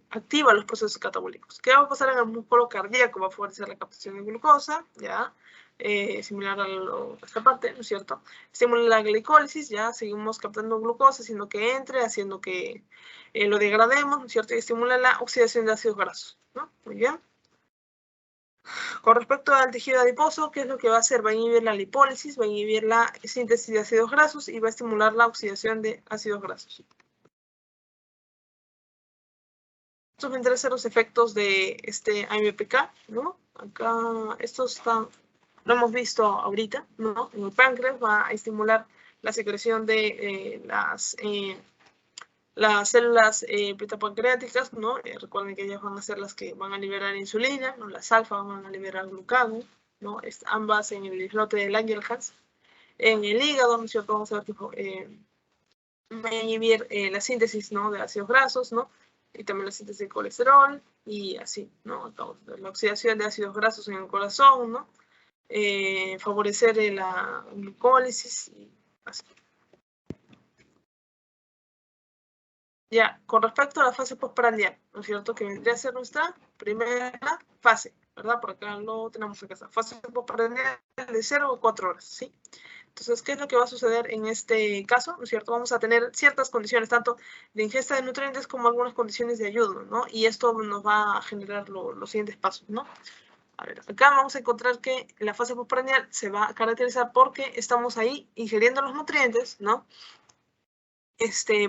activa los procesos catabólicos. ¿Qué va a pasar en el músculo cardíaco? Va a favorecer la captación de glucosa, ¿ya? Similar a esta parte, ¿no es cierto? Estimula la glicólisis, ya seguimos captando glucosa, haciendo que entre, haciendo que lo degrademos, ¿no es cierto? Y estimula la oxidación de ácidos grasos, ¿no? Muy bien. Con respecto al tejido adiposo, ¿qué es lo que va a hacer? Va a inhibir la lipólisis, va a inhibir la síntesis de ácidos grasos y va a estimular la oxidación de ácidos grasos. Estos vendrán a ser los efectos de este AMPK, ¿no? Acá, estos están, lo hemos visto ahorita, ¿no? En el páncreas va a estimular la secreción de las células beta-pancreáticas, ¿no? Recuerden que ellas van a ser las que van a liberar insulina, ¿no? Las alfa van a liberar glucagón, ¿no? Ambas en el islote de Langerhans. En el hígado, ¿no es cierto? Vamos a ver que va a inhibir la síntesis, ¿no? De ácidos grasos, ¿no? Y también la síntesis de colesterol, y así, ¿no? La oxidación de ácidos grasos en el corazón, ¿no? Favorecer la glucólisis, y así. Ya, con respecto a la fase postprandial, ¿no es cierto? Que vendría a ser nuestra primera fase, ¿verdad? Por acá lo tenemos en casa. Fase postprandial de 0 a 4 horas, ¿sí? Entonces, ¿qué es lo que va a suceder en este caso? ¿No es cierto? Vamos a tener ciertas condiciones, tanto de ingesta de nutrientes como algunas condiciones de ayuno, ¿no? Y esto nos va a generar los siguientes pasos, ¿no? A ver, acá vamos a encontrar que la fase postprandial se va a caracterizar porque estamos ahí ingiriendo los nutrientes, ¿no?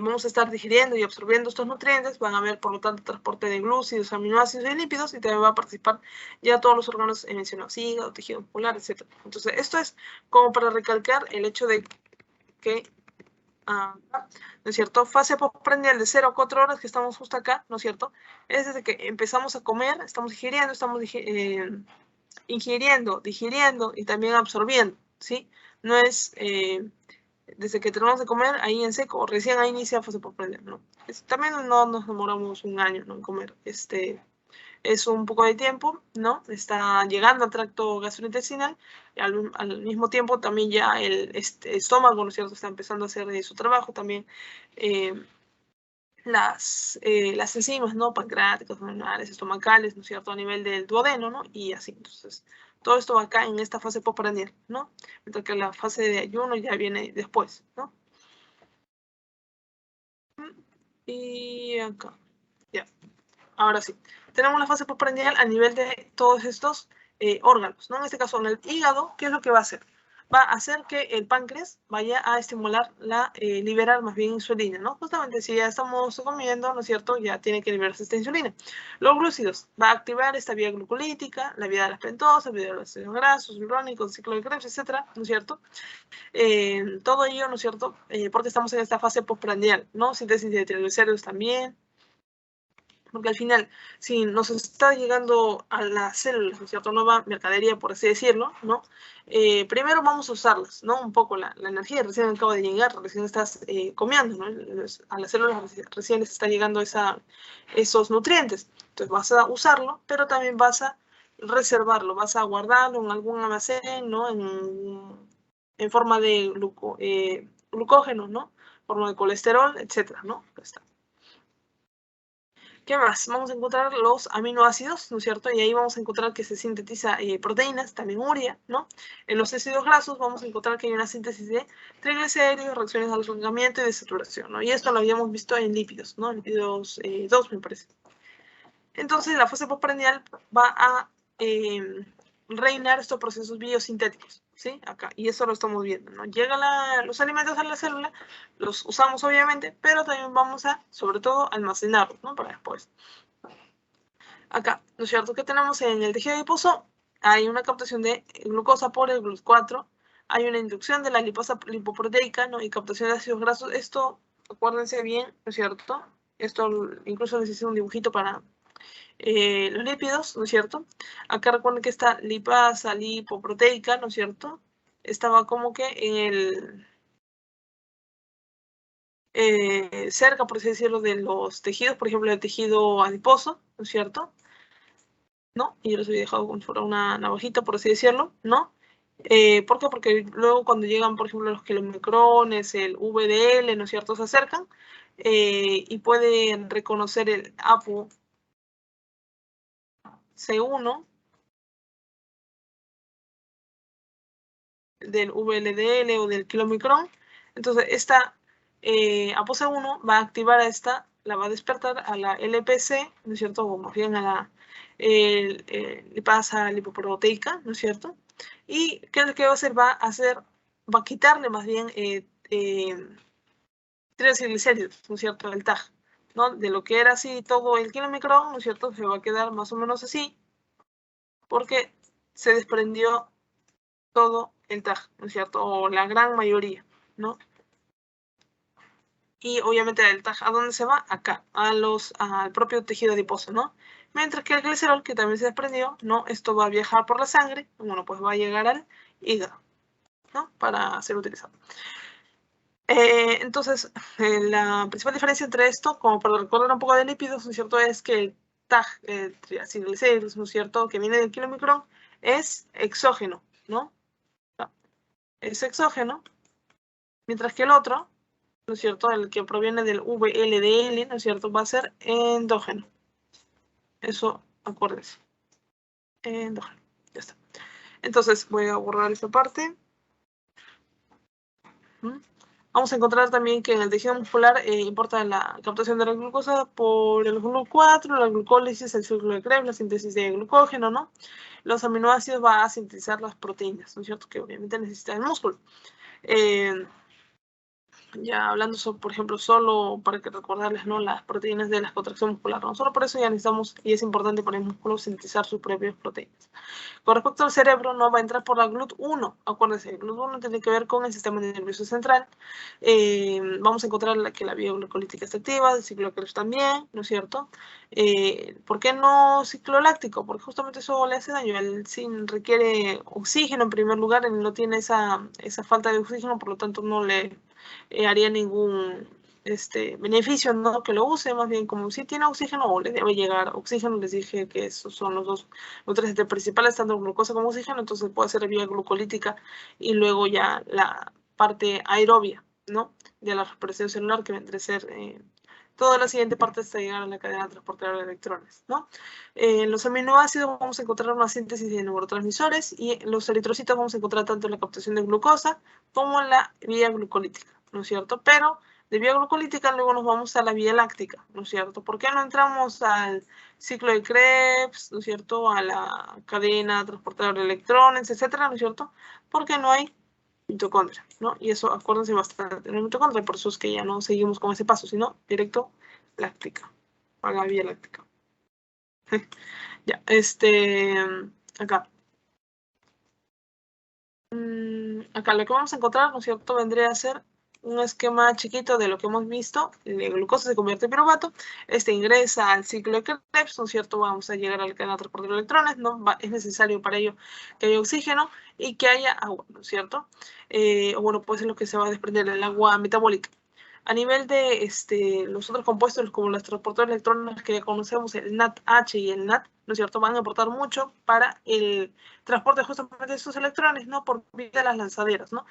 Vamos a estar digiriendo y absorbiendo estos nutrientes, van a haber por lo tanto transporte de glúcidos, aminoácidos y lípidos, y también va a participar ya todos los órganos mencionados, hígado, tejido muscular, etc. Entonces, esto es como para recalcar el hecho de que, ¿no es cierto? Fase postprandial de 0 a 4 horas, que estamos justo acá, ¿no es cierto? Es desde que empezamos a comer, estamos digiriendo, ingiriendo, digiriendo y también absorbiendo, ¿sí? No es desde que terminamos de comer ahí en seco, o recién ahí inicia fase postprandial, ¿no? También no nos demoramos un año, ¿no? En comer. Es un poco de tiempo, ¿no? Está llegando al tracto gastrointestinal, y al mismo tiempo también ya el estómago, ¿no es cierto?, está empezando a hacer su trabajo, también las enzimas, ¿no?, pancreáticas, renales, estomacales, ¿no es cierto?, a nivel del duodeno, ¿no?, y así. Entonces, todo esto va acá en esta fase postprandial, ¿no?, mientras que la fase de ayuno ya viene después, ¿no? Y acá, ya. Ahora sí, tenemos la fase postprandial a nivel de todos estos órganos, ¿no? En este caso, en el hígado, ¿qué es lo que va a hacer? Va a hacer que el páncreas vaya a estimular liberar más bien insulina, ¿no? Justamente si ya estamos comiendo, ¿no es cierto? Ya tiene que liberarse esta insulina. Los glúcidos va a activar esta vía glucolítica, la vía de las pentosas, la vía de los ácidos grasos, glucónicos, ciclo de Krebs, etcétera, ¿no es cierto? Todo ello, ¿no es cierto? Porque estamos en esta fase postprandial, ¿no? Síntesis de triglicéridos también. Porque al final, si nos está llegando a las células, ¿no es cierto?, nueva mercadería, por así decirlo, ¿no? Primero vamos a usarlas, ¿no? Un poco la energía recién acaba de llegar, recién estás comiendo, ¿no? A las células recién les está llegando esos nutrientes. Entonces vas a usarlo, pero también vas a reservarlo, vas a guardarlo en algún almacén, ¿no? En forma de glucógeno, ¿no? En forma de colesterol, etcétera, ¿no? Pues está. ¿Qué más? Vamos a encontrar los aminoácidos, ¿no es cierto? Y ahí vamos a encontrar que se sintetiza proteínas, también urea, ¿no? En los ácidos grasos vamos a encontrar que hay una síntesis de triglicéridos, reacciones de alojamiento y de saturación, ¿no? Y esto lo habíamos visto en lípidos, ¿no? En lípidos 2, me parece. Entonces, la fase postprandial va a reinar estos procesos biosintéticos, ¿sí? Acá, y eso lo estamos viendo, ¿no? Llegan los alimentos a la célula, los usamos obviamente, pero también vamos a, sobre todo, almacenarlos, ¿no? Para después. Acá, ¿no es cierto? Que tenemos en el tejido adiposo, hay una captación de glucosa por el GLUT4, hay una inducción de la lipoproteica, ¿no? Y captación de ácidos grasos. Esto, acuérdense bien, ¿no es cierto? Esto incluso les hice un dibujito para los lípidos, ¿no es cierto? Acá recuerden que esta lipasa lipoproteica, ¿no es cierto? Estaba como que en el cerca, por así decirlo, de los tejidos, por ejemplo, el tejido adiposo, ¿no es cierto? ¿No? Y yo les había dejado como si fuera una navajita, por así decirlo, ¿no? ¿Por qué? Porque luego cuando llegan, por ejemplo, los kilomicrones, el VDL, ¿no es cierto?, se acercan y pueden reconocer el APO C1 del VLDL o del kilomicrón. Entonces, esta ApoC1 va a activar a esta, la va a despertar a la LPC, ¿no es cierto? O más bien a la lipasa lipoproteica, ¿no es cierto? Y ¿qué es lo que va a hacer? Va a quitarle más bien triglicéridos, ¿no es cierto? El TAG, ¿no? De lo que era así todo el kilomicrón, ¿no es cierto? Se va a quedar más o menos así, porque se desprendió todo el TAG, ¿no es cierto? O la gran mayoría, ¿no? Y obviamente el TAG, ¿a dónde se va? Acá, al propio tejido adiposo, ¿no? Mientras que el glicerol, que también se desprendió, ¿no? Esto va a viajar por la sangre, bueno, pues va a llegar al hígado, ¿no? Para ser utilizado. Entonces, la principal diferencia entre esto, como para recordar un poco de lípidos, ¿no es cierto?, es que el TAG, triacilglicéridos, ¿no es cierto?, que viene del kilomicrón, es exógeno, ¿no? Es exógeno, mientras que el otro, ¿no es cierto?, el que proviene del VLDL, ¿no es cierto?, va a ser endógeno. Eso, acuérdense. Endógeno, ya está. Entonces, voy a borrar esta parte. Vamos a encontrar también que en el tejido muscular importa la captación de la glucosa por el GLUT4, la glucólisis, el ciclo de Krebs, la síntesis de glucógeno, ¿no? Los aminoácidos van a sintetizar las proteínas, ¿no es cierto?, que obviamente necesita el músculo. Ya hablando, por ejemplo, solo para que recordarles, ¿no?, las proteínas de la contracción muscular, ¿no? Solo por eso ya necesitamos, y es importante para el músculo, sintetizar sus propias proteínas. Con respecto al cerebro, no va a entrar por la GLUT1. Acuérdense, el GLUT1 tiene que ver con el sistema nervioso central. Vamos a encontrar que la vía glucolítica está activa, el ciclo de Krebs también, ¿no es cierto? ¿Por qué no ciclo láctico? Porque justamente eso le hace daño. El zinc requiere oxígeno en primer lugar, y no tiene esa falta de oxígeno, por lo tanto no le haría ningún beneficio, ¿no?, que lo use. Más bien, como si tiene oxígeno o le debe llegar oxígeno, les dije que esos son los dos nutrientes principales, tanto glucosa como oxígeno, entonces puede ser vía glucolítica y luego ya la parte aerobia, ¿no?, de la respiración celular, que vendría a ser toda la siguiente parte hasta llegar a la cadena transportadora de electrones, ¿no? En los aminoácidos vamos a encontrar una síntesis de neurotransmisores, y en los eritrocitos vamos a encontrar tanto la captación de glucosa como la vía glucolítica, ¿no es cierto? Pero de vía glucolítica luego nos vamos a la vía láctica, ¿no es cierto? ¿Por qué no entramos al ciclo de Krebs, ¿no es cierto?, a la cadena transportadora de electrones, etcétera, ¿no es cierto? Porque no hay mitocondria, ¿no? Y eso, acuérdense bastante, no hay mitocondria, por eso es que ya no seguimos con ese paso, sino directo láctica, a la vía láctica. Ya, acá. Acá lo que vamos a encontrar, ¿no es cierto?, vendría a ser un esquema chiquito de lo que hemos visto. La glucosa se convierte en piruvato, ingresa al ciclo de Krebs, ¿no es cierto? Vamos a llegar a la cadena transportadora de electrones, ¿no? Es necesario para ello que haya oxígeno y que haya agua, ¿no es cierto? O bueno, pues es lo que se va a desprender el agua metabólica. A nivel de los otros compuestos, como los transportadores de electrones que ya conocemos, el NADH y el NAD, ¿no es cierto?, van a aportar mucho para el transporte justamente de estos electrones, ¿no?, por vía de las lanzaderas, ¿no?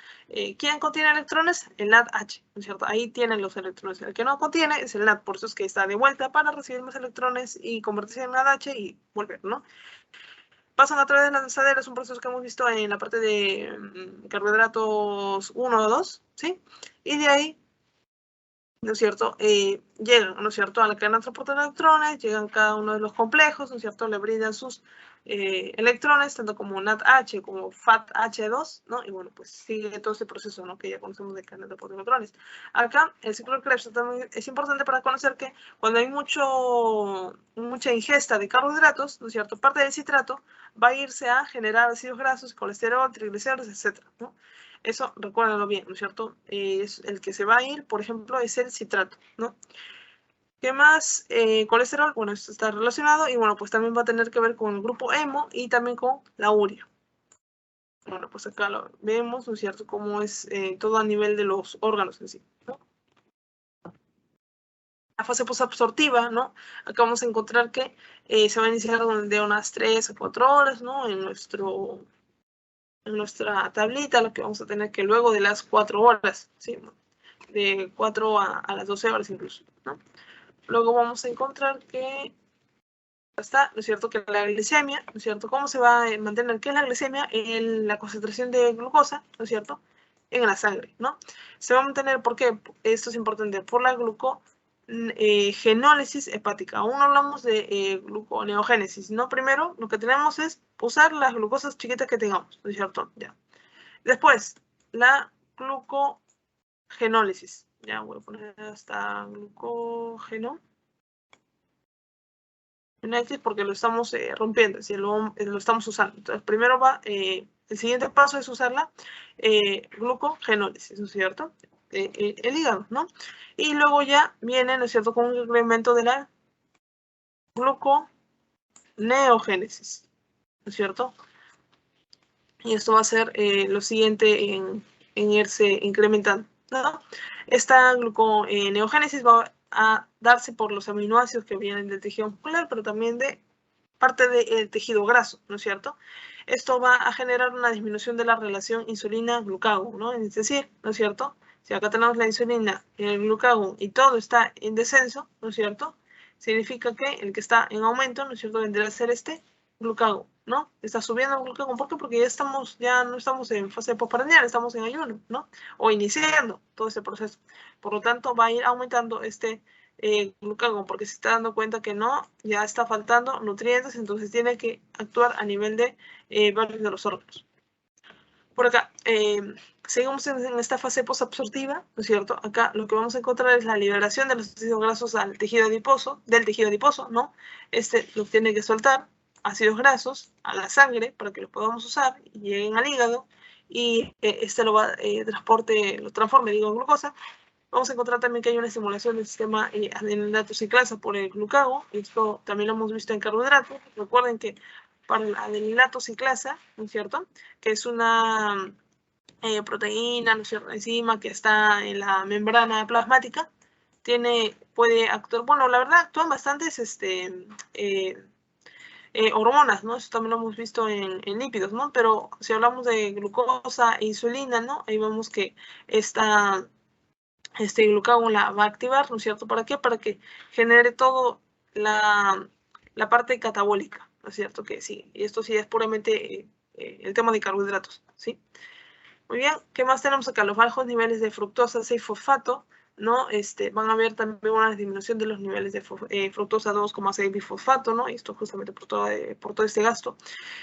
¿Quién contiene electrones? El NADH, ¿no es cierto? Ahí tienen los electrones. El que no contiene es el NAD, por eso es que está de vuelta para recibir más electrones y convertirse en NADH y volver, ¿no? Pasan a través de las lanzaderas, un proceso que hemos visto en la parte de carbohidratos 1 o 2, ¿sí? Y de ahí ¿no es cierto? Llegan, ¿no es cierto?, a la cadena de transporte de electrones, llegan cada uno de los complejos, ¿no es cierto?, le brindan sus electrones, tanto como NADH como FADH2, ¿no? Y bueno, pues sigue todo este proceso, ¿no?, que ya conocemos de cadena de transporte de electrones. Acá, el ciclo de Krebs también es importante para conocer que cuando hay mucha ingesta de carbohidratos, ¿no es cierto?, parte del citrato va a irse a generar ácidos grasos, colesterol, triglicéridos, etcétera, ¿no? Eso, recuérdenlo bien, ¿no es cierto? Es el que se va a ir, por ejemplo, es el citrato, ¿no? ¿Qué más? Colesterol, bueno, esto está relacionado y bueno, pues también va a tener que ver con el grupo hemo y también con la urea. Bueno, pues acá lo vemos, ¿no es cierto?, cómo es todo a nivel de los órganos en sí, ¿no? La fase posabsortiva, ¿no? Acá vamos a encontrar que se va a iniciar de unas 3 a 4 horas, ¿no? En nuestra tablita, lo que vamos a tener que luego de las 4 horas, ¿sí?, de 4 a las 12 horas incluso, ¿no? Luego vamos a encontrar que está, ¿no es cierto?, que la glicemia, ¿no es cierto?, ¿cómo se va a mantener? ¿Qué es la glicemia? La concentración de glucosa, ¿no es cierto?, en la sangre, ¿no? Se va a mantener, ¿por qué? Esto es importante, por la glucogenólisis hepática. Aún no hablamos de gluconeogénesis, ¿no? Primero, lo que tenemos es usar las glucosas chiquitas que tengamos, ¿no es cierto? Ya. Después, la glucogenólisis. Ya voy a poner hasta glucógeno. Porque lo estamos rompiendo, es decir, lo estamos usando. Entonces, primero el siguiente paso es usar la glucogenólisis, ¿no es cierto? El hígado, ¿no? Y luego ya viene, ¿no es cierto?, con un incremento de la gluconeogénesis, ¿no es cierto? Y esto va a ser lo siguiente en irse incrementando, ¿no? Esta gluconeogénesis va a darse por los aminoácidos que vienen del tejido muscular, pero también de parte del tejido graso, ¿no es cierto? Esto va a generar una disminución de la relación insulina-glucagón, ¿no? Es decir, ¿no es cierto?, si acá tenemos la insulina, el glucagón y todo está en descenso, ¿no es cierto?, significa que el que está en aumento, ¿no es cierto?, vendría a ser este glucagón, ¿no? Está subiendo el glucagón. ¿Por qué? Porque ya no estamos en fase postprandial, estamos en ayuno, ¿no? O iniciando todo este proceso. Por lo tanto, va a ir aumentando este glucagón, porque se está dando cuenta que no, ya está faltando nutrientes, entonces tiene que actuar a nivel de varios de los órganos. Por acá, seguimos en esta fase posabsortiva, ¿no es cierto? Acá lo que vamos a encontrar es la liberación de los ácidos grasos del tejido adiposo, ¿no? Este lo tiene que soltar, ácidos grasos, a la sangre para que los podamos usar y lleguen al hígado, y este lo transforme, digo, en glucosa. Vamos a encontrar también que hay una estimulación del sistema adenilато ciclasa por el glucagón. Esto también lo hemos visto en carbohidratos. Recuerden que para el adenilato ciclasa, ¿no es cierto?, que es una proteína, ¿no es cierto?, enzima que está en la membrana plasmática, puede actuar, bueno, la verdad actúan bastantes hormonas, ¿no? Eso también lo hemos visto en lípidos, ¿no? Pero si hablamos de glucosa e insulina, ¿no?, ahí vemos que glucagón la va a activar, ¿no es cierto? ¿Para qué? Para que genere todo la parte catabólica, ¿no es cierto? Que sí, y esto sí es puramente el tema de carbohidratos, ¿sí? Muy bien, ¿qué más tenemos acá? Los bajos niveles de fructosa 6-fosfato, ¿no? Van a ver también una disminución de los niveles de fructosa 2,6-bifosfato, ¿no? Y esto justamente por todo este gasto.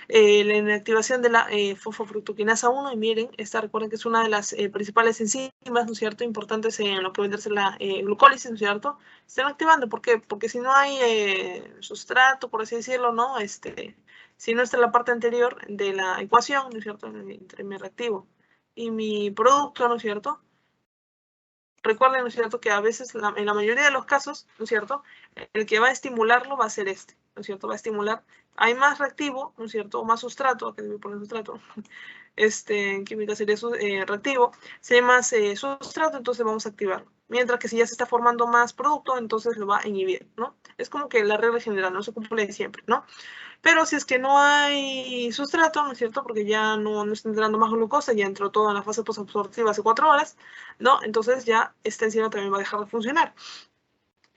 La inactivación de la fosfofructoquinasa 1, y miren, recuerden que es una de las principales enzimas, ¿no es cierto?, importantes en lo que vendrá a ser la glucólisis, ¿no es cierto? Están activando, ¿por qué? Porque si no hay sustrato, por así decirlo, ¿no? Si no está la parte anterior de la ecuación, ¿no es cierto?, entre mi reactivo y mi producto, ¿no es cierto? Recuerden, ¿no es cierto?, que a veces, en la mayoría de los casos, ¿no es cierto?, el que va a estimularlo va a ser ¿no es cierto?, va a estimular. Hay más reactivo, ¿no es cierto?, o más sustrato, aquí debe poner sustrato, en química sería reactivo. Si hay más sustrato, entonces vamos a activarlo. Mientras que si ya se está formando más producto, entonces lo va a inhibir, ¿no? Es como que la regla general, no se cumple siempre, ¿no? Pero si es que no hay sustrato, ¿no es cierto?, porque ya no está entrando más glucosa, ya entró toda en la fase posabsortiva hace 4 horas, ¿no? Entonces ya esta enzima también va a dejar de funcionar.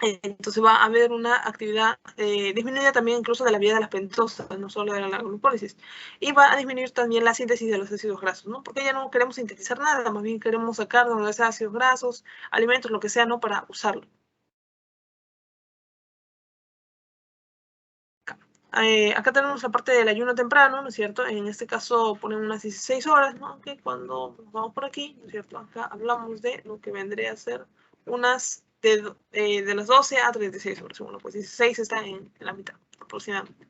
Entonces va a haber una actividad disminuida también incluso de la vía de las pentosas, no solo de la glucólisis. Y va a disminuir también la síntesis de los ácidos grasos, ¿no? Porque ya no queremos sintetizar nada, más bien queremos sacar de los ácidos grasos, alimentos, lo que sea, ¿no? Para usarlo. Acá tenemos la parte del ayuno temprano, ¿no es cierto? En este caso ponen unas 16 horas, ¿no? Que cuando vamos por aquí, ¿no es cierto? Acá hablamos de lo que vendría a ser unas de las 12 a 36 horas. Bueno, pues 16 está en la mitad aproximadamente.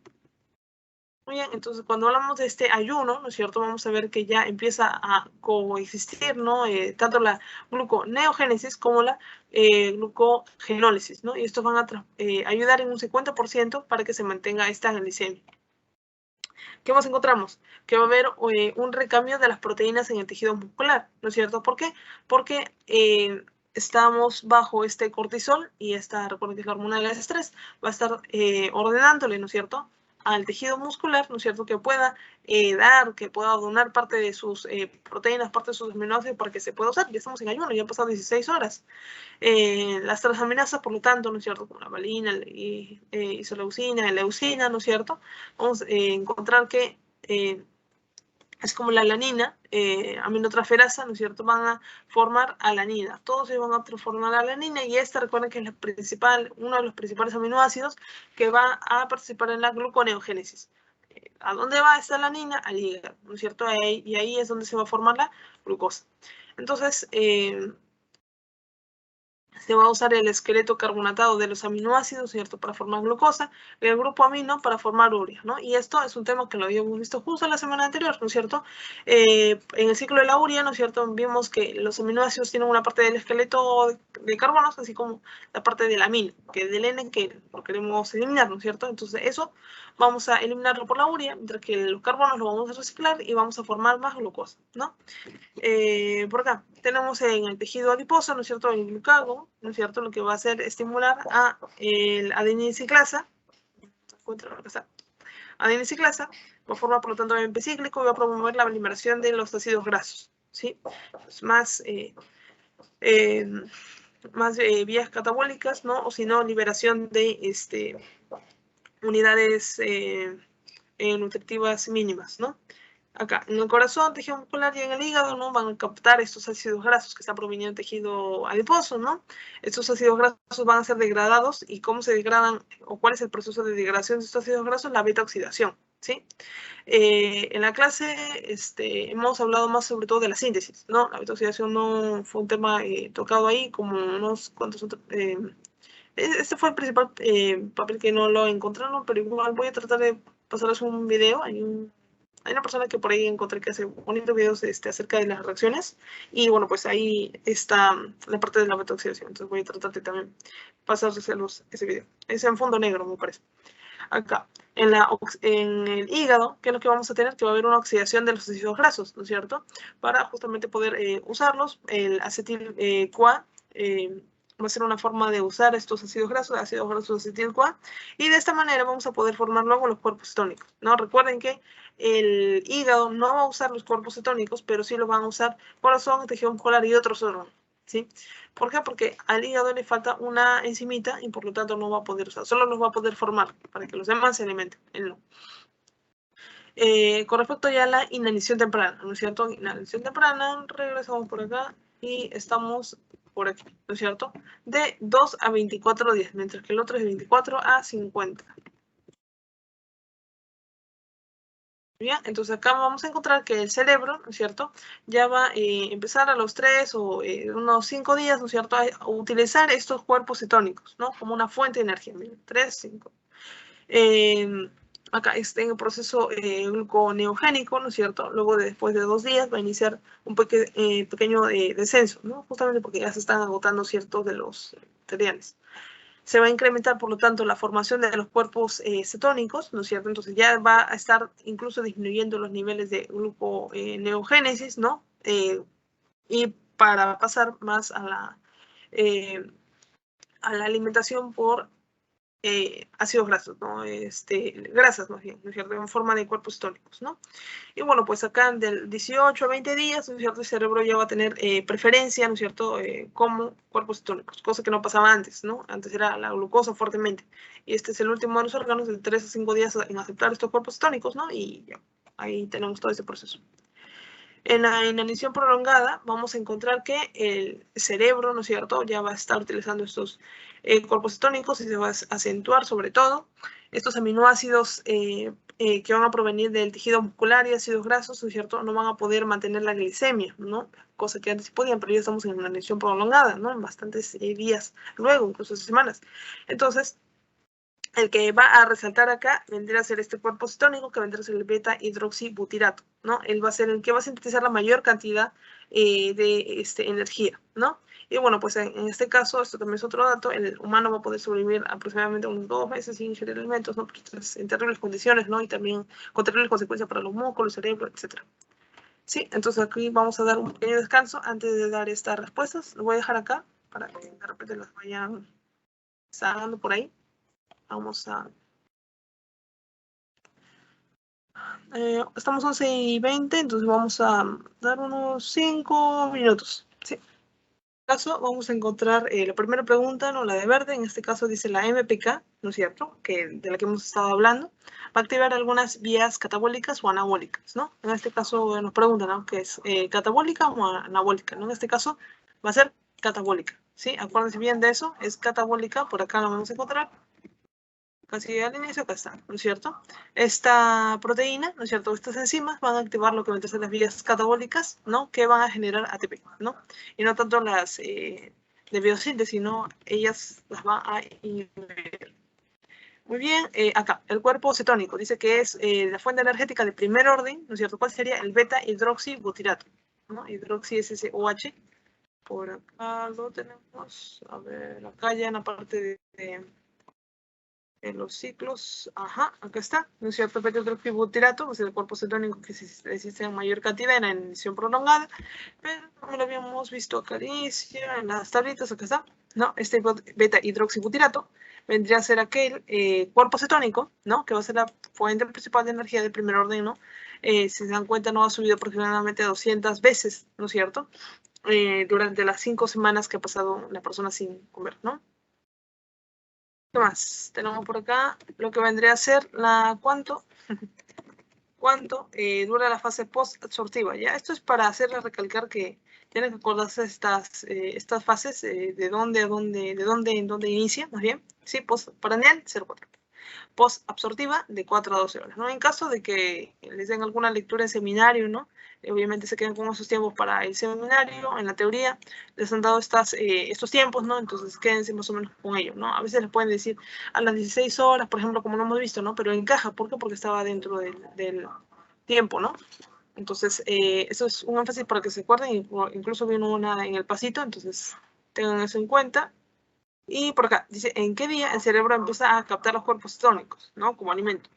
Muy bien, entonces cuando hablamos de este ayuno, ¿no es cierto? Vamos a ver que ya empieza a coexistir, ¿no? Tanto la gluconeogénesis como la glucogenólisis, ¿no? Y estos van a ayudar en un 50% para que se mantenga esta glicemia. ¿Qué más encontramos? Que va a haber un recambio de las proteínas en el tejido muscular, ¿no es cierto? ¿Por qué? Porque estamos bajo este cortisol y esta, recuerden que es la hormona del estrés, va a estar ordenándole, ¿no es cierto?, al tejido muscular, ¿no es cierto?, que pueda que pueda donar parte de sus proteínas, parte de sus aminoácidos para que se pueda usar. Ya estamos en ayuno, ya han pasado 16 horas. Las transaminasas, por lo tanto, ¿no es cierto?, como la valina, isoleucina, leucina, ¿no es cierto?, vamos a encontrar que es como la alanina, aminotransferasa, ¿no es cierto?, van a formar alanina. Todos ellos van a formar alanina y esta, recuerden que es uno de los principales aminoácidos que va a participar en la gluconeogénesis. ¿A dónde va esta alanina? Al hígado, ¿no es cierto? Y ahí es donde se va a formar la glucosa. Entonces, se va a usar el esqueleto carbonatado de los aminoácidos, ¿cierto?, para formar glucosa, y el grupo amino para formar urea, ¿no? Y esto es un tema que lo habíamos visto justo la semana anterior, ¿no es cierto? En el ciclo de la urea, ¿no es cierto?, vimos que los aminoácidos tienen una parte del esqueleto de carbonos, así como la parte del amino, que del N que lo queremos eliminar, ¿no es cierto? Entonces eso vamos a eliminarlo por la urea, mientras que los carbonos lo vamos a reciclar y vamos a formar más glucosa, ¿no? Por acá tenemos en el tejido adiposo, ¿no es cierto?, el glucagón, ¿no es cierto?, lo que va a hacer estimular a el adenisiclasa, adenisiclasa, va a formar por lo tanto AMP cíclico y va a promover la liberación de los ácidos grasos, ¿sí? Pues más vías catabólicas, ¿no? O si no, liberación de unidades nutritivas mínimas, ¿no? Acá, en el corazón, tejido muscular y en el hígado, ¿no?, van a captar estos ácidos grasos que están proveniendo del tejido adiposo, ¿no? Estos ácidos grasos van a ser degradados y cómo se degradan o cuál es el proceso de degradación de estos ácidos grasos, la beta-oxidación, ¿sí? En la clase hemos hablado más sobre todo de la síntesis, ¿no? La beta-oxidación no fue un tema tocado ahí como unos cuantos otros. Este fue el principal papel que no lo encontraron, pero igual voy a tratar de pasarles un video. Hay una persona que por ahí encontré que hace bonitos videos acerca de las reacciones y bueno, pues ahí está la parte de la beta-oxidación, entonces voy a tratar de también pasárselos ese video. Es en fondo negro, me parece. Acá, en el hígado, ¿qué es lo que vamos a tener? Que va a haber una oxidación de los ácidos grasos, ¿no es cierto? Para justamente poder usarlos, el acetil-CoA va a ser una forma de usar estos ácidos grasos acetil-CoA, y de esta manera vamos a poder formar luego los cuerpos cetónicos, ¿no? Recuerden que el hígado no va a usar los cuerpos cetónicos, pero sí los van a usar corazón, tejido muscular y otros órganos, ¿sí? ¿Por qué? Porque al hígado le falta una enzimita y por lo tanto no va a poder usar, solo los va a poder formar para que los demás se alimenten, él no. Con respecto ya a la inanición temprana, ¿no es cierto? Inanición temprana, regresamos por acá y estamos por aquí, ¿no es cierto? De 2 a 24 días, mientras que el otro es de 24 a 50. Bien, entonces acá vamos a encontrar que el cerebro, ¿no es cierto?, ya va a empezar a los 3 o unos 5 días, ¿no es cierto?, a utilizar estos cuerpos cetónicos, ¿no?, como una fuente de energía. Miren, 3, 5. Acá está en el proceso gluconeogénico, ¿no es cierto? Luego, después de 2 días, va a iniciar un pequeño descenso, ¿no? Justamente porque ya se están agotando ciertos de los materiales. Se va a incrementar, por lo tanto, la formación de los cuerpos cetónicos, ¿no es cierto? Entonces ya va a estar incluso disminuyendo los niveles de gluconeogénesis, ¿no? Y para pasar más a la alimentación por ácidos grasos, ¿no? Grasas más bien, ¿no es cierto? En forma de cuerpos cetónicos, ¿no? Y bueno, pues acá del 18 a 20 días, ¿no es cierto? El cerebro ya va a tener preferencia, ¿no es cierto? Como cuerpos cetónicos, cosa que no pasaba antes, ¿no? Antes era la glucosa fuertemente. Y este es el último de los órganos de 3 a 5 días en aceptar estos cuerpos cetónicos, ¿no? Y ya, ahí tenemos todo ese proceso. En la inanición prolongada vamos a encontrar que el cerebro, ¿no es cierto?, ya va a estar utilizando estos cuerpos cetónicos y se va a acentuar sobre todo estos aminoácidos que van a provenir del tejido muscular y ácidos grasos, ¿no es cierto?, no van a poder mantener la glicemia, ¿no? Cosa que antes sí podían, pero ya estamos en una inanición prolongada, ¿no? En bastantes días luego, incluso semanas. Entonces, el que va a resaltar acá vendría a ser este cuerpo cetónico, que vendría a ser el beta hidroxibutirato, ¿no? Él va a ser el que va a sintetizar la mayor cantidad de energía, ¿no? Y bueno, pues en este caso, esto también es otro dato, el humano va a poder sobrevivir aproximadamente unos 2 meses sin ingerir alimentos, ¿no? En terribles condiciones, ¿no? Y también con terribles consecuencias para los músculos, el cerebro, etc. Sí, entonces aquí vamos a dar un pequeño descanso antes de dar estas respuestas. Lo voy a dejar acá para que de repente las vayan sacando por ahí. Vamos a... estamos 11:20, entonces vamos a dar unos 5 minutos. Sí. En este caso vamos a encontrar la primera pregunta, ¿no? La de verde, en este caso dice la MPK, ¿no es cierto?, de la que hemos estado hablando, va a activar algunas vías catabólicas o anabólicas, ¿no? En este caso nos preguntan, ¿no?, ¿qué es catabólica o anabólica? ¿No? En este caso va a ser catabólica, ¿sí? Acuérdense bien de eso, es catabólica, por acá lo vamos a encontrar. Casi al inicio, acá está, ¿no es cierto? Esta proteína, ¿no es cierto? Estas enzimas van a activar lo que van a ser las vías catabólicas, ¿no? Que van a generar ATP, ¿no? Y no tanto las de biosíntesis, sino ellas las van a inhibir. Muy bien, acá, el cuerpo cetónico, dice que es la fuente energética de primer orden, ¿no es cierto? ¿Cuál sería? El beta hidroxibutirato, ¿no? Hidroxi es ese OH. Por acá lo tenemos, a ver, acá ya en la parte de en los ciclos, ajá, acá está, ¿no es cierto? Beta-hidroxibutirato, pues el cuerpo cetónico que existe en mayor cantidad en la inanición prolongada, pero como lo habíamos visto acá al inicio, en las tablitas, acá está, ¿no? Este beta-hidroxibutirato vendría a ser aquel cuerpo cetónico, ¿no? Que va a ser la fuente principal de energía del primer orden, ¿no? Si se dan cuenta, no ha subido aproximadamente 200 veces, ¿no es cierto? Durante las 5 semanas que ha pasado la persona sin comer, ¿no? ¿Qué más? Tenemos por acá lo que vendría a ser la cuánto dura la fase post-absortiva. ¿Ya? Esto es para hacerle recalcar que tienen que acordarse estas fases de dónde inicia, más bien. Sí, postprandial 0,4. Post-absortiva de 4 a 12 horas, ¿no? En caso de que les den alguna lectura en seminario, ¿no? Obviamente se quedan con esos tiempos para el seminario, en la teoría les han dado estos tiempos, ¿no? Entonces quédense más o menos con ello, ¿no? A veces les pueden decir a las 16 horas, por ejemplo, como no hemos visto, ¿no? Pero encaja, ¿por qué? Porque estaba dentro del tiempo, ¿no? Entonces, eso es un énfasis para que se acuerden, incluso vino una en el pasito, entonces tengan eso en cuenta. Y por acá, dice, ¿en qué día el cerebro empieza a captar los cuerpos cetónicos, ¿no? Como alimento.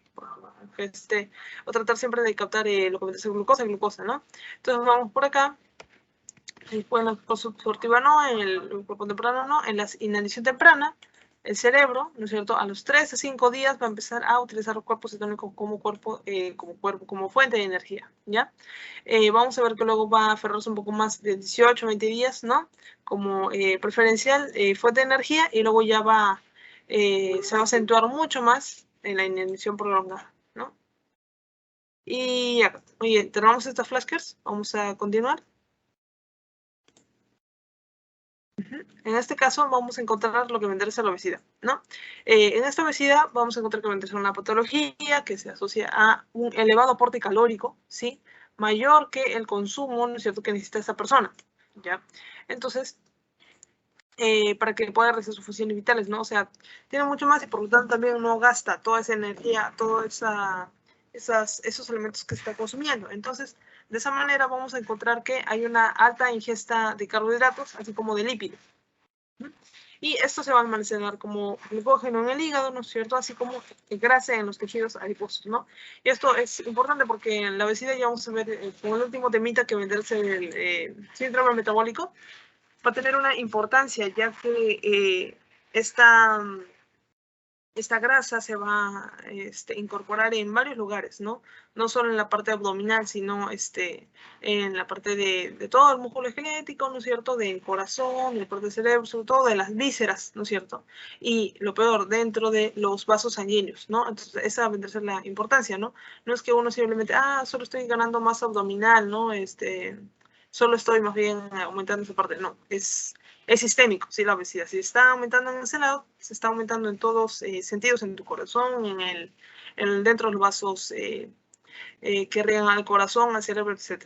O tratar siempre de captar lo que viene a ser glucosa, ¿no? Entonces vamos por acá. Después en la post-absortiva no, en el cuerpo temprano no, en la inanición temprana, el cerebro, ¿no es cierto?, a los 3 a 5 días va a empezar a utilizar los cuerpos cetónicos como fuente de energía, ¿ya? Vamos a ver que luego va a aferrarse un poco más de 18 a 20 días, ¿no? Como preferencial fuente de energía y luego ya se va a acentuar mucho más en la inanición prolongada, ¿no? Y acá, oye, tenemos estas flashcards, vamos a continuar. En este caso vamos a encontrar lo que vendría a ser la obesidad, ¿no? En esta obesidad vamos a encontrar que vendría a ser una patología que se asocia a un elevado aporte calórico, ¿sí? Mayor que el consumo, ¿no es cierto?, que necesita esta persona, ¿ya? Entonces, para que pueda realizar sus funciones vitales, ¿no? O sea, tiene mucho más y por lo tanto también no gasta toda esa energía, todos esos elementos que está consumiendo. Entonces, de esa manera vamos a encontrar que hay una alta ingesta de carbohidratos, así como de lípidos. Y esto se va a almacenar como glucógeno en el hígado, ¿no es cierto? Así como grasa en los tejidos adiposos, ¿no? Y esto es importante porque en la obesidad ya vamos a ver con el último temita que vendrá a ser el síndrome metabólico, va a tener una importancia ya que esta grasa se va a incorporar en varios lugares, ¿no? No solo en la parte abdominal, sino en la parte de todo el músculo esquelético, ¿no es cierto? Del corazón, del parte del cerebro, sobre todo de las vísceras, ¿no es cierto? Y lo peor, dentro de los vasos sanguíneos, ¿no? Entonces, esa vendría a ser la importancia, ¿no? No es que uno simplemente, solo estoy ganando masa abdominal, ¿no? Solo estoy más bien aumentando esa parte, no, es sistémico, sí, la obesidad. Si está aumentando en ese lado, se está aumentando en todos sentidos, en tu corazón, dentro de los vasos que riegan al corazón, al cerebro, etc.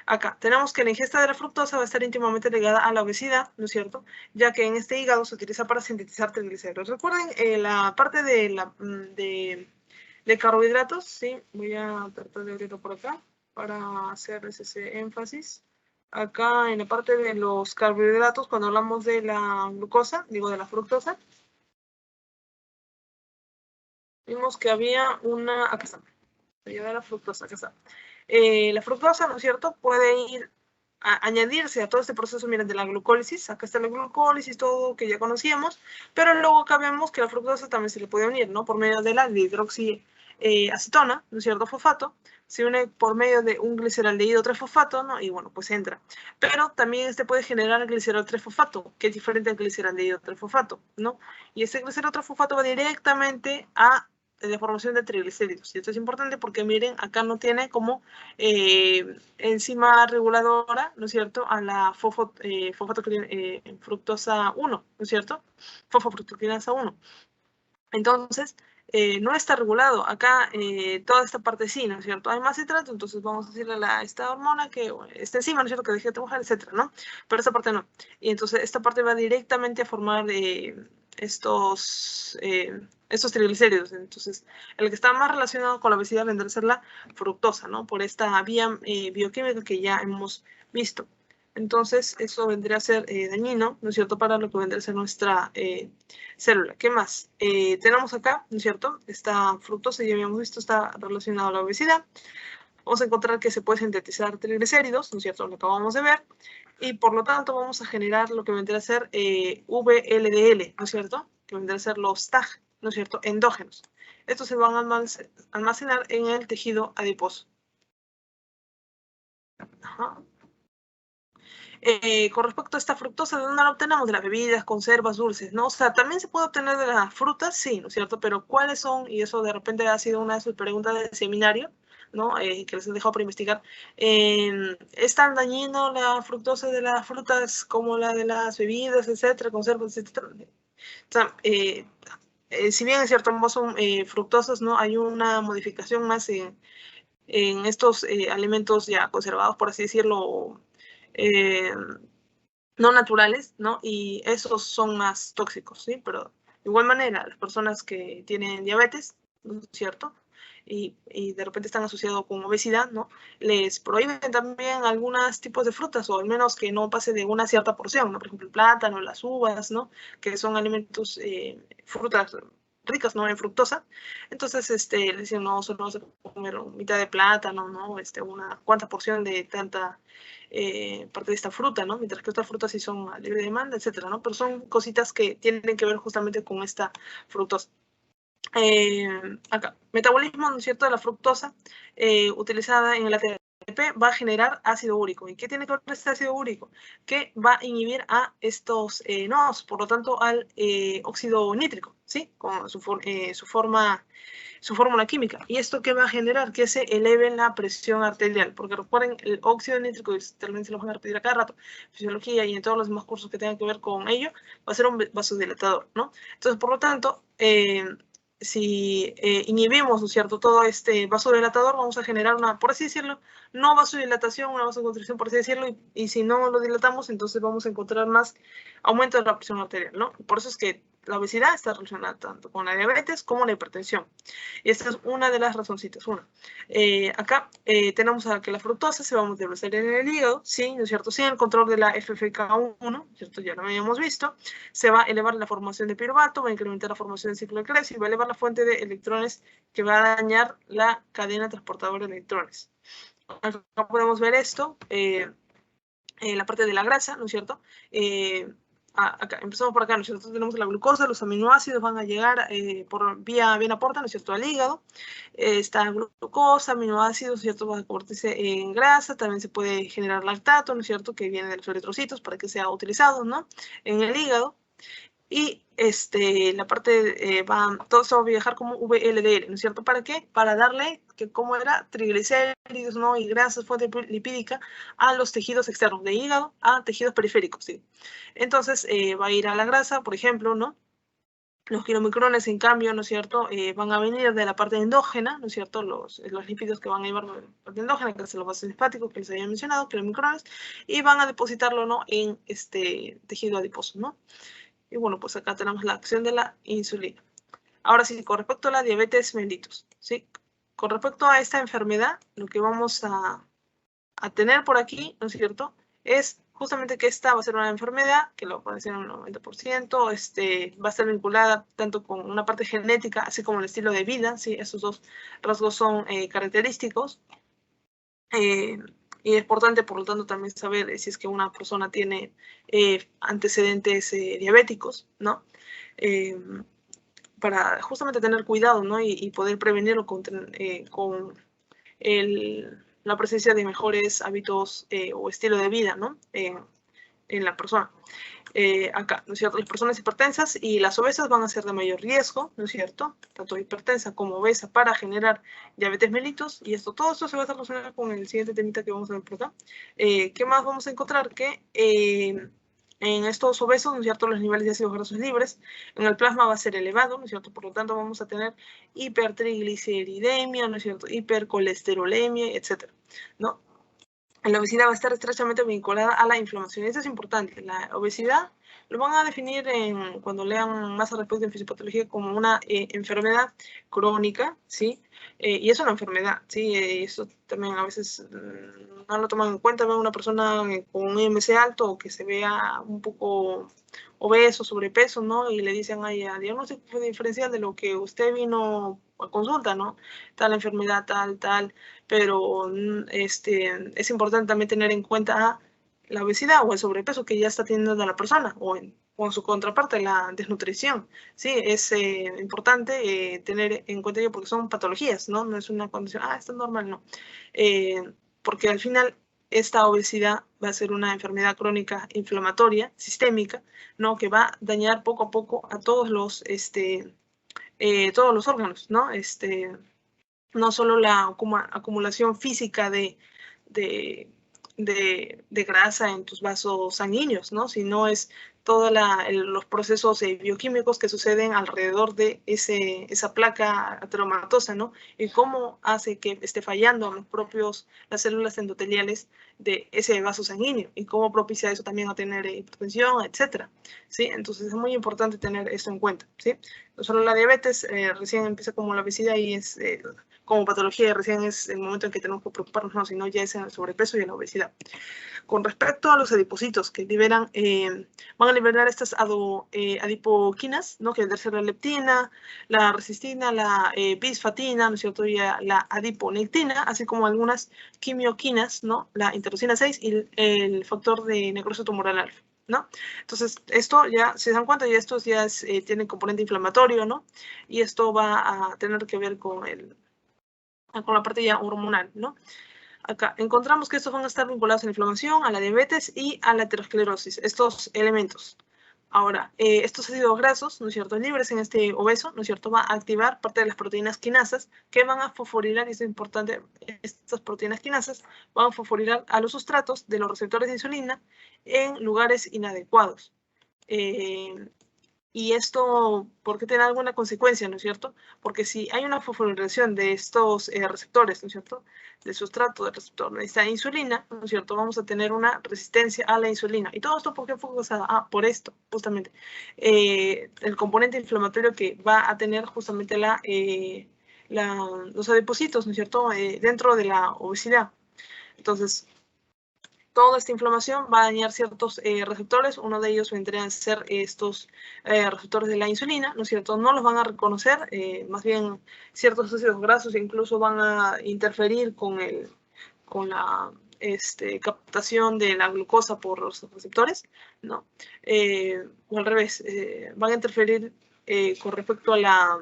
Acá tenemos que la ingesta de la fructosa va a estar íntimamente ligada a la obesidad, ¿no es cierto? Ya que en este hígado se utiliza para sintetizar triglicéridos. Recuerden la parte de carbohidratos, sí, voy a tratar de abrirlo por acá para hacerles ese énfasis. Acá en la parte de los carbohidratos, cuando hablamos de la glucosa, digo de la fructosa, vimos que había una, acá está, de la fructosa, acá está. La fructosa, ¿no es cierto?, puede ir a añadirse a todo este proceso, miren, de la glucólisis. Acá está la glucólisis, todo que ya conocíamos, pero luego acá vemos que la fructosa también se le puede unir, ¿no?, por medio de la hidroxiacetona, ¿no es cierto?, fosfato, se une por medio de un gliceraldehído 3-fosfato, ¿no? Y bueno, pues entra. Pero también puede generar glicerol 3-fosfato, que es diferente al gliceraldehído 3-fosfato, ¿no? Y este glicerol 3-fosfato va directamente a la formación de triglicéridos. Y esto es importante porque miren, acá no tiene como enzima reguladora, ¿no es cierto?, a la fructosa 1, ¿no es cierto?, fosfofructokinasa 1. Entonces, no está regulado. Acá toda esta parte sí, ¿no es cierto? Hay más citrato, entonces vamos a decirle a esta hormona que, esta enzima, ¿no es cierto?, que deje de trabajar, etcétera, ¿no? Pero esta parte no. Y entonces esta parte va directamente a formar estos triglicéridos. Entonces, el que está más relacionado con la obesidad vendrá a ser la fructosa, ¿no? Por esta vía bioquímica que ya hemos visto. Entonces, eso vendría a ser dañino, ¿no es cierto?, para lo que vendría a ser nuestra célula. ¿Qué más? Tenemos acá, ¿no es cierto?, esta fructosa, ya habíamos visto, está relacionada a la obesidad. Vamos a encontrar que se puede sintetizar triglicéridos, ¿no es cierto?, lo acabamos de ver, y por lo tanto vamos a generar lo que vendría a ser VLDL, ¿no es cierto?, que vendría a ser los TAG, ¿no es cierto?, endógenos. Estos se van a almacenar en el tejido adiposo. Ajá. Con respecto a esta fructosa, ¿de dónde la obtenemos? De las bebidas, conservas, dulces, ¿no? O sea, también se puede obtener de las frutas, sí, ¿no es cierto? Pero ¿cuáles son? Y eso de repente ha sido una de sus preguntas del seminario, ¿no? Que les he dejado para investigar. ¿Es tan dañino la fructosa de las frutas como la de las bebidas, etcétera, conservas, etcétera? O sea, si bien es cierto, ambos son fructosas, ¿no? Hay una modificación más en estos alimentos ya conservados, por así decirlo, no naturales, ¿no? Y esos son más tóxicos, ¿sí? Pero de igual manera, las personas que tienen diabetes, ¿no es cierto?, y de repente están asociados con obesidad, ¿no?, les prohíben también algunos tipos de frutas, o al menos que no pase de una cierta porción, ¿no? Por ejemplo, el plátano, las uvas, ¿no?, que son alimentos, frutas ricas, ¿no?, en fructosa. Entonces, le dicen, no, solo vas a comer mitad de plátano, ¿no?, una cuanta porción de tanta parte de esta fruta, ¿no? Mientras que otras frutas sí son a libre demanda, etcétera, ¿no? Pero son cositas que tienen que ver justamente con esta fructosa. Acá, metabolismo, ¿no es cierto?, de la fructosa utilizada en el ATP va a generar ácido úrico. ¿Y qué tiene que ver este ácido úrico? Que va a inhibir a estos nodos, por lo tanto, al óxido nítrico, ¿sí? Con su fórmula química. ¿Y esto qué va a generar? Que se eleve la presión arterial, porque recuerden, el óxido nítrico, y también se lo van a repetir a cada rato, fisiología y en todos los demás cursos que tengan que ver con ello, va a ser un vasodilatador, ¿no? Entonces, por lo tanto, si inhibimos, ¿no es cierto?, todo este vasodilatador, vamos a generar una, por así decirlo, no vasodilatación, una vasoconstricción, por así decirlo, y si no lo dilatamos, entonces vamos a encontrar más aumento de la presión arterial, ¿no? Por eso es que la obesidad está relacionada tanto con la diabetes como la hipertensión. Y esta es una de las razoncitas. Acá tenemos a que la fructosa se va a metabolizar en el hígado, ¿sí? ¿No es cierto? Sin el control de la FFK1, ¿cierto? Ya lo habíamos visto. Se va a elevar la formación de piruvato, va a incrementar la formación del ciclo de Krebs y va a elevar la fuente de electrones que va a dañar la cadena transportadora de electrones. Acá podemos ver esto, la parte de la grasa, ¿no es cierto? acá, empezamos por acá, ¿no es cierto? Tenemos la glucosa, los aminoácidos van a llegar por vía vena porta, ¿no es cierto?, al hígado. Está glucosa, aminoácidos, ¿no es cierto?, va a convertirse en grasa, también se puede generar lactato, ¿no es cierto?, que viene de los eritrocitos para que sea utilizado, ¿no?, en el hígado. Y la parte todo eso va a viajar como VLDL, ¿no es cierto? ¿Para qué? Para darle, que como era, triglicéridos, ¿no?, y grasas, fuente lipídica a los tejidos externos, de hígado a tejidos periféricos, ¿sí? Entonces va a ir a la grasa, por ejemplo, ¿no? Los kilomicrones, en cambio, ¿no es cierto?, van a venir de la parte endógena, ¿no es cierto?, los lípidos que van a llevar de la parte endógena, que son los vasos linfáticos que les había mencionado, kilomicrones, y van a depositarlo, ¿no?, en tejido adiposo, ¿no? Y bueno, pues acá tenemos la acción de la insulina. Ahora sí, con respecto a la diabetes mellitus, ¿sí? Con respecto a esta enfermedad, lo que vamos a tener por aquí, ¿no es cierto?, es justamente que esta va a ser una enfermedad que lo puede ser en un 90%, va a estar vinculada tanto con una parte genética, así como el estilo de vida, ¿sí? Esos dos rasgos son característicos. Y es importante, por lo tanto, también saber si es que una persona tiene antecedentes diabéticos, ¿no? Para justamente tener cuidado, ¿no? Y poder prevenirlo con la presencia de mejores hábitos o estilo de vida, ¿no?, en la persona. Acá, ¿no es cierto?, las personas hipertensas y las obesas van a ser de mayor riesgo, ¿no es cierto?, tanto hipertensa como obesa, para generar diabetes mellitus, y todo esto se va a relacionar con el siguiente temita que vamos a ver por acá. ¿Qué más vamos a encontrar? Que en estos obesos, ¿no es cierto?, los niveles de ácidos grasos libres en el plasma va a ser elevado, ¿no es cierto?, por lo tanto vamos a tener hipertrigliceridemia, ¿no es cierto?, hipercolesterolemia, etcétera, ¿no? La obesidad va a estar estrechamente vinculada a la inflamación. Eso es importante. La obesidad lo van a definir cuando lean más al respecto en fisiopatología como una enfermedad crónica, ¿sí? Y es una enfermedad, ¿sí? Eso también a veces no lo toman en cuenta. Ven una persona con un IMC alto o que se vea un poco obeso, sobrepeso, ¿no? Y le dicen, ay, a diagnóstico diferencial de lo que usted vino a consulta, ¿no? Tal enfermedad, tal, pero es importante también tener en cuenta la obesidad o el sobrepeso que ya está teniendo la persona, o en su contraparte, la desnutrición, ¿sí? Es importante tener en cuenta ello porque son patologías, ¿no? No es una condición, está normal, no. Porque al final esta obesidad va a ser una enfermedad crónica inflamatoria, sistémica, ¿no?, que va a dañar poco a poco a todos los órganos, ¿no? No solo la acumulación física de grasa en tus vasos sanguíneos, ¿no?, sino es todos los procesos bioquímicos que suceden alrededor de esa placa ateromatosa, ¿no?, y cómo hace que esté fallando las células endoteliales de ese vaso sanguíneo y cómo propicia eso también a tener hipertensión, etcétera, ¿sí? Entonces es muy importante tener esto en cuenta, ¿sí? No solo la diabetes, recién empieza como la obesidad y es como patología, recién es el momento en que tenemos que preocuparnos, no, sino ya es en el sobrepeso y en la obesidad. Con respecto a los adipocitos que liberan, van a liberar estas adipoquinas, ¿no?, que es la leptina, la resistina, la bisfatina, ¿no es cierto?, y la adiponectina, así como algunas quimioquinas, ¿no?, la interleucina 6 y el factor de necrosis tumoral alfa, ¿no? Entonces, esto ya, si se dan cuenta, ya estos ya tienen componente inflamatorio, ¿no? Y esto va a tener que ver con la parte ya hormonal, ¿no? Acá encontramos que estos van a estar vinculados a la inflamación, a la diabetes y a la aterosclerosis, estos elementos. Ahora, estos ácidos grasos, ¿no es cierto?, libres en este obeso, ¿no es cierto?, va a activar parte de las proteínas quinasas que van a fosforilar, y es importante, estas proteínas quinasas van a fosforilar a los sustratos de los receptores de insulina en lugares inadecuados. Y esto, ¿por qué tiene alguna consecuencia, no es cierto? Porque si hay una fosforilación de estos receptores, ¿no es cierto?, del sustrato del receptor de esta insulina, ¿no es cierto?, vamos a tener una resistencia a la insulina. ¿Y todo esto por qué fue causado? Por esto, justamente. El componente inflamatorio que va a tener justamente los adipocitos, ¿no es cierto?, dentro de la obesidad. Entonces, toda esta inflamación va a dañar ciertos receptores. Uno de ellos vendrían a ser estos receptores de la insulina, ¿no es cierto? No los van a reconocer, más bien ciertos ácidos grasos incluso van a interferir con captación de la glucosa por los receptores, ¿no? O al revés, van a interferir con respecto a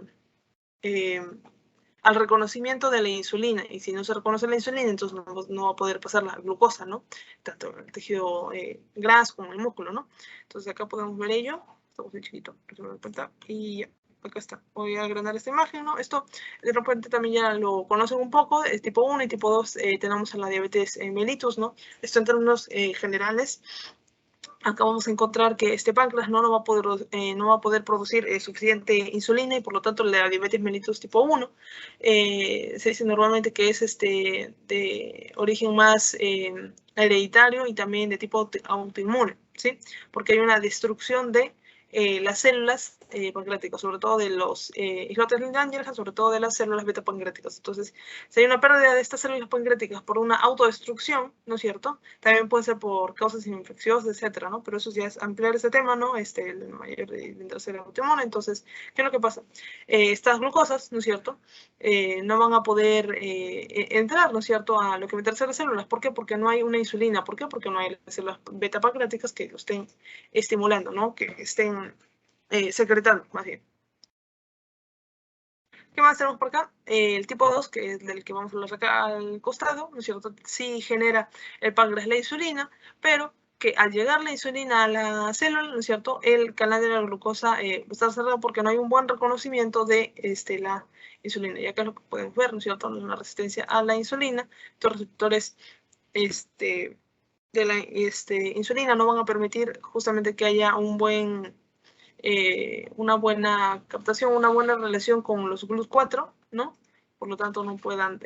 al reconocimiento de la insulina, y si no se reconoce la insulina, entonces no va a poder pasar la glucosa, ¿no? Tanto en el tejido graso como en el músculo, ¿no? Entonces acá podemos ver ello, estamos muy chiquito, no me doy cuenta, y ya, acá está. Voy a agrandar esta imagen, ¿no? Esto de repente también ya lo conocen un poco, es tipo 1 y tipo 2 tenemos a la diabetes mellitus, ¿no? Esto en términos generales. Acá vamos a encontrar que este páncreas no va a poder producir suficiente insulina, y por lo tanto la diabetes mellitus tipo 1 se dice normalmente que es de origen más hereditario y también de tipo autoinmune, ¿sí? Porque hay una destrucción de las células pancreáticas, sobre todo de los islotes Langerhans, sobre todo de las células beta pancreáticas. Entonces, si hay una pérdida de estas células pancreáticas por una autodestrucción, ¿no es cierto? También puede ser por causas infecciosas, etcétera, ¿no? Pero eso ya es ampliar ese tema, ¿no? El mayor de ser autoinmune. Entonces, ¿qué es lo que pasa? Estas glucosas, ¿no es cierto? No van a poder entrar, ¿no es cierto?, a lo que meterse las células. ¿Por qué? Porque no hay una insulina. ¿Por qué? Porque no hay células beta pancreáticas que lo estén estimulando, ¿no? Que estén secretando, más bien. ¿Qué más tenemos por acá? El tipo 2, que es del que vamos a hablar acá al costado, ¿no es cierto? Sí genera el páncreas la insulina, pero que al llegar la insulina a la célula, ¿no es cierto?, el canal de la glucosa va a estar cerrado porque no hay un buen reconocimiento de la insulina. Y acá es lo que podemos ver, ¿no es cierto?, una resistencia a la insulina. Estos receptores de la insulina no van a permitir justamente que haya una buena captación, una buena relación con los GLUT4, ¿no? Por lo tanto, no puedan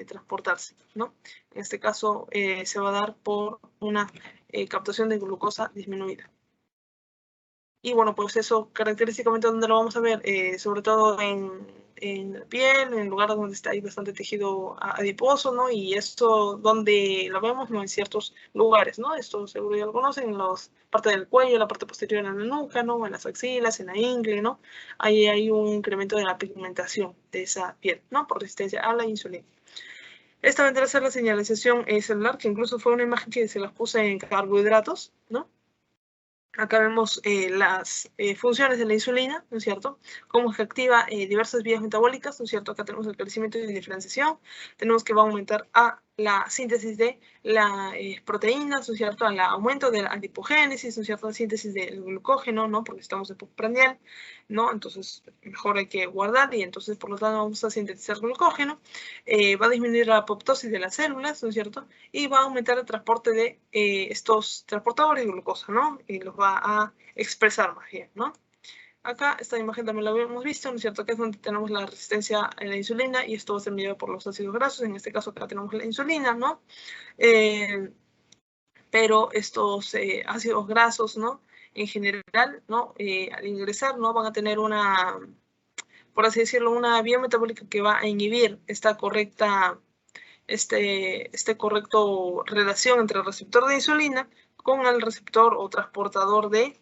transportarse, ¿no? En este caso, se va a dar por una captación de glucosa disminuida. Y bueno, pues eso característicamente, ¿dónde lo vamos a ver? Sobre todo en la piel, en lugares donde hay bastante tejido adiposo, ¿no? Y esto, donde lo vemos, ¿no?, en ciertos lugares, ¿no? Esto seguro ya lo conocen, en la parte del cuello, la parte posterior en la nuca, ¿no? En las axilas, en la ingle, ¿no? Ahí hay un incremento de la pigmentación de esa piel, ¿no? Por resistencia a la insulina. Esta vendrá a ser la señalización celular, que incluso fue una imagen que se las puse en carbohidratos, ¿no? Acá vemos las funciones de la insulina, ¿no es cierto? Cómo es que activa diversas vías metabólicas, ¿no es cierto? Acá tenemos el crecimiento y diferenciación. Tenemos que va a aumentar a la síntesis de las proteínas, ¿no es cierto? Al aumento de la adipogénesis, ¿no es cierto? La síntesis del glucógeno, ¿no? Porque estamos en postprandial, ¿no? Entonces, mejor hay que guardar, y entonces, por lo tanto, vamos a sintetizar glucógeno. Va a disminuir la apoptosis de las células, ¿no es cierto? Y va a aumentar el transporte de estos transportadores de glucosa, ¿no? Y los va a expresar más bien, ¿no? Acá esta imagen también la habíamos visto, ¿no es cierto?, que es donde tenemos la resistencia a la insulina, y esto va a ser mediado por los ácidos grasos. En este caso acá tenemos la insulina, ¿no? Pero estos ácidos grasos, ¿no?, en general, ¿no?, al ingresar, ¿no?, van a tener una, por así decirlo, una vía metabólica que va a inhibir esta correcta correcto relación entre el receptor de insulina con el receptor o transportador de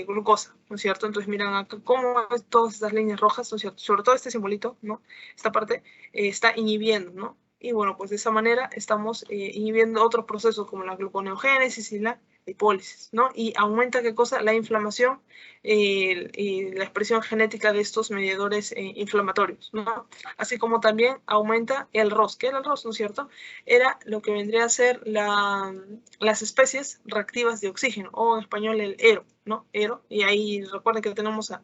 glucosa, ¿no es cierto? Entonces miran acá cómo todas estas líneas rojas, ¿no es cierto?, sobre todo este simbolito, ¿no?, esta parte está inhibiendo, ¿no? Y bueno, pues de esa manera estamos inhibiendo otros procesos como la gluconeogénesis y la lipólisis, ¿no? Y aumenta, ¿qué cosa? La inflamación y la expresión genética de estos mediadores inflamatorios, ¿no? Así como también aumenta el ROS. ¿Qué era el ROS, no es cierto? Era lo que vendría a ser las especies reactivas de oxígeno, o en español el ERO, ¿no? ERO, y ahí recuerden que tenemos lo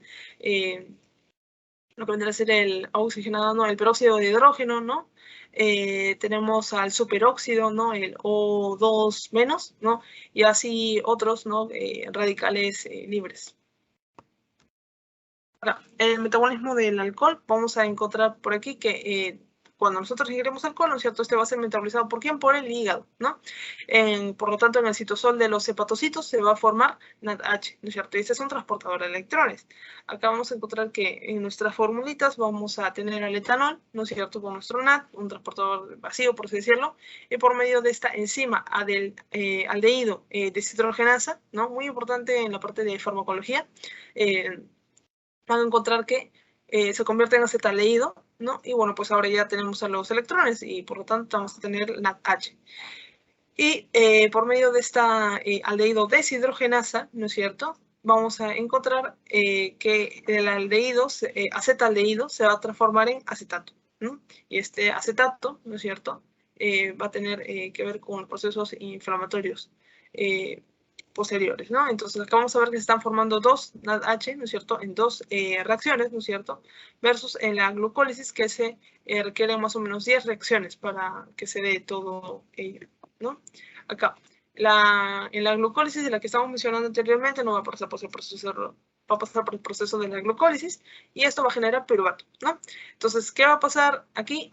que vendría a ser el oxigenado, ¿no?, el peróxido de hidrógeno, ¿no? Tenemos al superóxido, ¿no?, el O2-, ¿no? Y así otros, ¿no?, radicales libres. Ahora, el metabolismo del alcohol, vamos a encontrar por aquí que cuando nosotros ingerimos alcohol, ¿no es cierto?, este va a ser metabolizado ¿por quién? Por el hígado, ¿no? Por lo tanto, en el citosol de los hepatocitos se va a formar NADH, ¿no es cierto? Y este es un transportador de electrones. Acá vamos a encontrar que en nuestras formulitas vamos a tener el etanol, ¿no es cierto?, con nuestro NAD, un transportador vacío, por así decirlo, y por medio de esta enzima aldehído deshidrogenasa, ¿no?, muy importante en la parte de farmacología, van a encontrar que se convierte en acetaldehído, ¿no? Y bueno, pues ahora ya tenemos a los electrones y por lo tanto vamos a tener la H. Y por medio de esta aldehído deshidrogenasa, ¿no es cierto?, vamos a encontrar que el aldehído, acetaldehído, se va a transformar en acetato, ¿no? Y este acetato, ¿no es cierto?, va a tener que ver con procesos inflamatorios posteriores, ¿no? Entonces acá vamos a ver que se están formando dos NADH, ¿no es cierto?, en dos reacciones, ¿no es cierto?, versus en la glucólisis, que se requieren más o menos 10 reacciones para que se dé todo ello, ¿no? Acá, en la glucólisis de la que estamos mencionando anteriormente no va a pasar por el proceso, va a pasar por el proceso de la glucólisis y esto va a generar piruvato, ¿no? Entonces, ¿qué va a pasar aquí?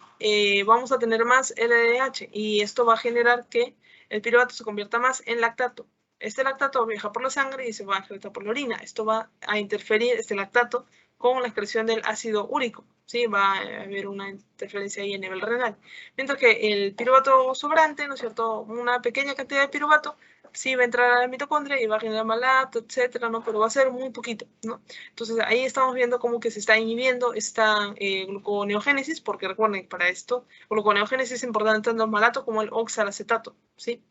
Vamos a tener más LDH y esto va a generar que el piruvato se convierta más en lactato. Este lactato viaja por la sangre y se va a excretar por la orina. Esto va a interferir, este lactato, con la excreción del ácido úrico, ¿sí? Va a haber una interferencia ahí a nivel renal. Mientras que el piruvato sobrante, ¿no es cierto?, una pequeña cantidad de piruvato, sí va a entrar a la mitocondria y va a generar malato, etcétera, ¿no? Pero va a ser muy poquito, ¿no? Entonces ahí estamos viendo cómo que se está inhibiendo esta gluconeogénesis, porque recuerden que para esto, gluconeogénesis es importante tanto el malato como el oxalacetato, ¿sí?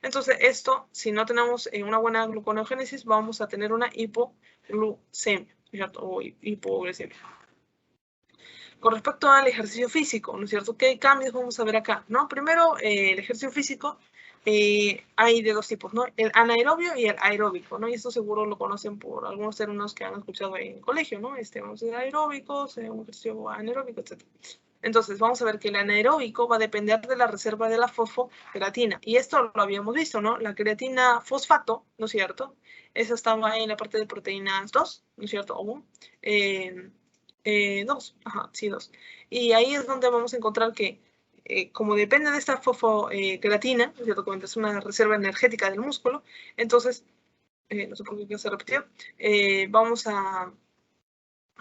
Entonces esto, si no tenemos una buena gluconeogénesis, vamos a tener una hipoglucemia, ¿cierto? O hipoglucemia. Con respecto al ejercicio físico, ¿no es cierto? ¿Qué cambios vamos a ver acá? ¿No? Primero, el ejercicio físico hay de dos tipos, ¿no? El anaerobio y el aeróbico, ¿no? Y esto seguro lo conocen por algunos términos que han escuchado en el colegio, ¿no? Vamos a ver aeróbicos, un ejercicio anaeróbico, etc. Entonces, vamos a ver que el anaeróbico va a depender de la reserva de la fosfocreatina. Y esto lo habíamos visto, ¿no? La creatina fosfato, ¿no es cierto? Esa estaba en la parte de proteínas 2, ¿no es cierto? O 2, ajá, sí, 2. Y ahí es donde vamos a encontrar que, como depende de esta fosfocreatina, ¿no es cierto? Como es una reserva energética del músculo, entonces, no sé por qué se repitió, vamos a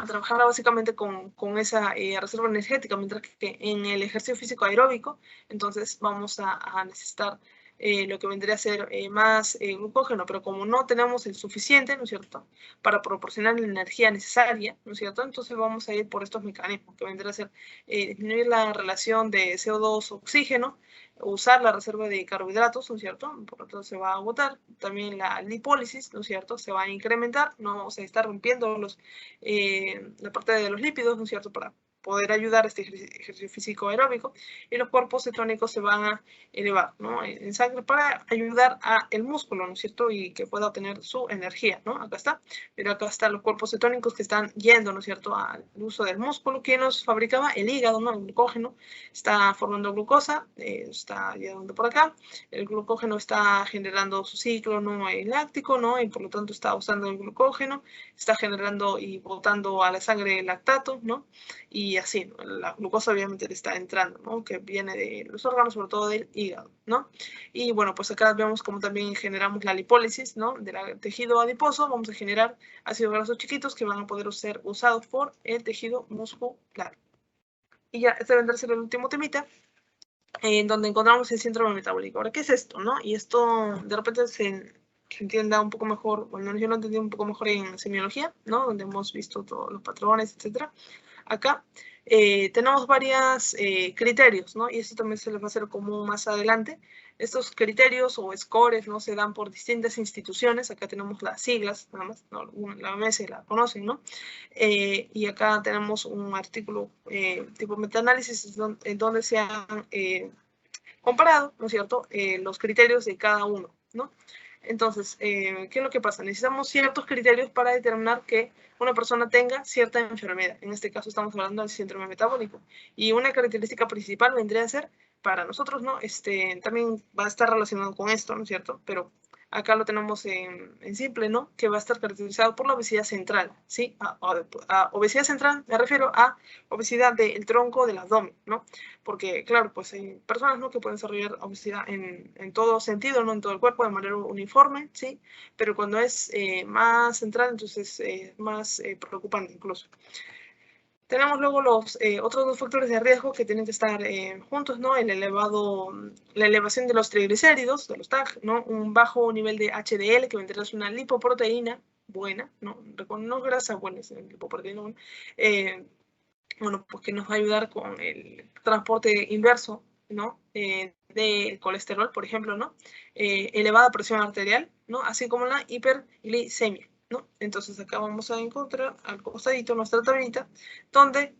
trabajar básicamente con esa reserva energética, mientras que en el ejercicio físico aeróbico, entonces vamos a necesitar lo que vendría a ser más glucógeno, pero como no tenemos el suficiente, ¿no es cierto?, para proporcionar la energía necesaria, ¿no es cierto?, entonces vamos a ir por estos mecanismos, que vendría a ser disminuir la relación de CO2-oxígeno, usar la reserva de carbohidratos, ¿no es cierto?, por lo tanto se va a agotar, también la lipólisis, ¿no es cierto?, se va a incrementar, no vamos a estar rompiendo la parte de los lípidos, ¿no es cierto?, para poder ayudar a este ejercicio físico aeróbico, y los cuerpos cetónicos se van a elevar, ¿no?, en sangre para ayudar al músculo, ¿no es cierto?, y que pueda obtener su energía, ¿no? Acá está, pero acá están los cuerpos cetónicos que están yendo, ¿no es cierto?, al uso del músculo que nos fabricaba el hígado, ¿no?, el glucógeno, está formando glucosa, está llegando por acá, el glucógeno está generando su ciclo, ¿no?, láctico, ¿no?, y por lo tanto está usando el glucógeno, está generando y botando a la sangre el lactato, ¿no?, y así, ¿no? La glucosa obviamente le está entrando, ¿no?, que viene de los órganos, sobre todo del hígado, ¿no? Y bueno, pues acá vemos cómo también generamos la lipólisis, ¿no?, del tejido adiposo, vamos a generar ácidos grasos chiquitos que van a poder ser usados por el tejido muscular. Y ya, este vendrá a ser el último temita, en donde encontramos el síndrome metabólico. Ahora, ¿qué es esto, no? Y esto de repente se entienda un poco mejor, bueno, yo lo entendí un poco mejor en semiología, ¿no?, donde hemos visto todos los patrones, etcétera. Acá tenemos varios criterios, ¿no?, y esto también se les va a hacer común más adelante. Estos criterios o scores, ¿no?, se dan por distintas instituciones. Acá tenemos las siglas, nada más, ¿no?, la OMS la conocen, ¿no? Y acá tenemos un artículo tipo metaanálisis en donde se han comparado, ¿no es cierto?, los criterios de cada uno, ¿no? Entonces, ¿qué es lo que pasa? Necesitamos ciertos criterios para determinar que una persona tenga cierta enfermedad. En este caso estamos hablando del síndrome metabólico. Y una característica principal vendría a ser, para nosotros, ¿no?, también va a estar relacionado con esto, ¿no es cierto?, pero acá lo tenemos en simple, ¿no?, que va a estar caracterizado por la obesidad central, ¿sí? A obesidad central me refiero a obesidad del tronco del abdomen, ¿no? Porque, claro, pues hay personas, ¿no?, que pueden desarrollar obesidad en todo sentido, ¿no?, en todo el cuerpo de manera uniforme, ¿sí? Pero cuando es más central, entonces es más preocupante incluso. Tenemos luego los otros dos factores de riesgo que tienen que estar juntos, ¿no? La elevación de los triglicéridos, de los TAG, ¿no? Un bajo nivel de HDL, que vendrá a ser una lipoproteína buena, ¿no? No grasa buena, es lipoproteína buena. bueno, pues que nos va a ayudar con el transporte inverso, ¿no? Del colesterol, por ejemplo, ¿no? Elevada presión arterial, ¿no? Así como la hiperglicemia, ¿no? Entonces acá vamos a encontrar al costadito nuestra tablita, donde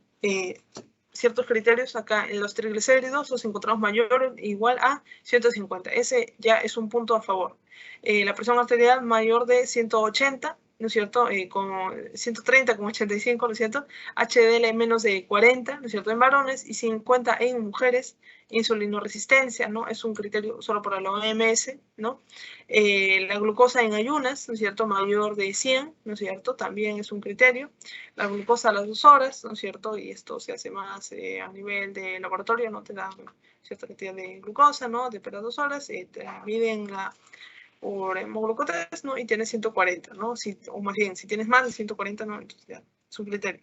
ciertos criterios acá en los triglicéridos los encontramos mayor o igual a 150. Ese ya es un punto a favor. La presión arterial mayor de 180, ¿no es cierto? Como 130, como 85, ¿no es cierto? HDL menos de 40, ¿no es cierto? En varones y 50 en mujeres. Insulinoresistencia, ¿no? Es un criterio solo para la OMS, ¿no? La glucosa en ayunas, ¿no es cierto? Mayor de 100, ¿no es cierto? También es un criterio. La glucosa a las 2 horas, ¿no es cierto? Y esto se hace más a nivel de laboratorio, ¿no? Te da cierta cantidad de glucosa, ¿no? De per 2 horas, te miden la por hemoglucotés, ¿no? Y tienes 140, ¿no? Si, o más bien, si tienes más de 140, ¿no? Entonces ya es un criterio,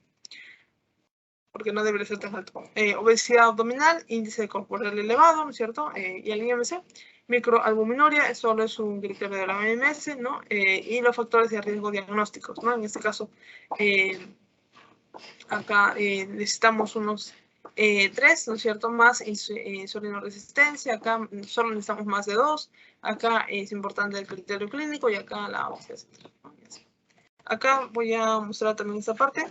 porque no debería ser tan alto. Obesidad abdominal, índice corporal elevado, ¿no es cierto? Y el IMC, microalbuminuria, solo es un criterio de la OMS, ¿no? Y los factores de riesgo diagnósticos, ¿no? En este caso, acá necesitamos unos 3, ¿no es cierto? Más insulinoresistencia, acá solo necesitamos más de 2, acá es importante el criterio clínico y acá la obesidad central, ¿no? Acá voy a mostrar también esta parte,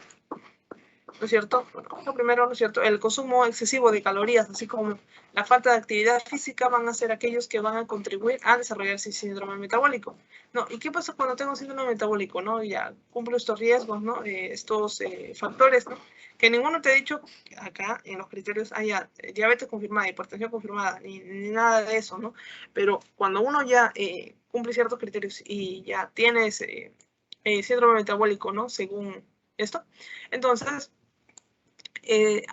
¿no es cierto? Bueno, lo primero, ¿no es cierto? El consumo excesivo de calorías, así como la falta de actividad física, van a ser aquellos que van a contribuir a desarrollar ese síndrome metabólico, ¿no? ¿Y qué pasa cuando tengo un síndrome metabólico, no? Ya cumplo estos riesgos, ¿no? Estos factores, ¿no? Que ninguno te ha dicho que acá en los criterios haya diabetes confirmada, hipertensión confirmada, ni nada de eso, ¿no? Pero cuando uno ya cumple ciertos criterios y ya tienes síndrome metabólico, ¿no? Según esto, entonces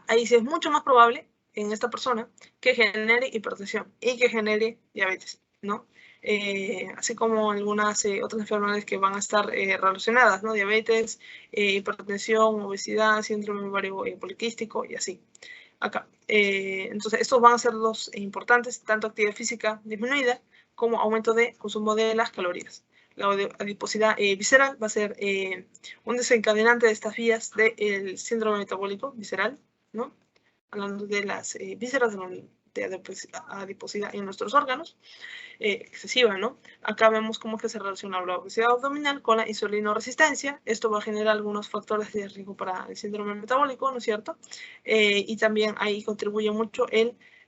ahí sí es mucho más probable en esta persona que genere hipertensión y que genere diabetes, ¿no? Así como algunas otras enfermedades que van a estar relacionadas, ¿no? Diabetes, hipertensión, obesidad, síndrome ovario poliquístico y así. Acá. Entonces, estos van a ser los importantes, tanto actividad física disminuida como aumento de consumo de las calorías. La adiposidad visceral va a ser un desencadenante de estas vías del síndrome metabólico visceral, ¿no? Hablando de las vísceras de adiposidad en nuestros órganos, excesiva, ¿no? Acá vemos cómo que se relaciona la obesidad abdominal con la insulinoresistencia. Esto va a generar algunos factores de riesgo para el síndrome metabólico, ¿no es cierto? Y también ahí contribuye mucho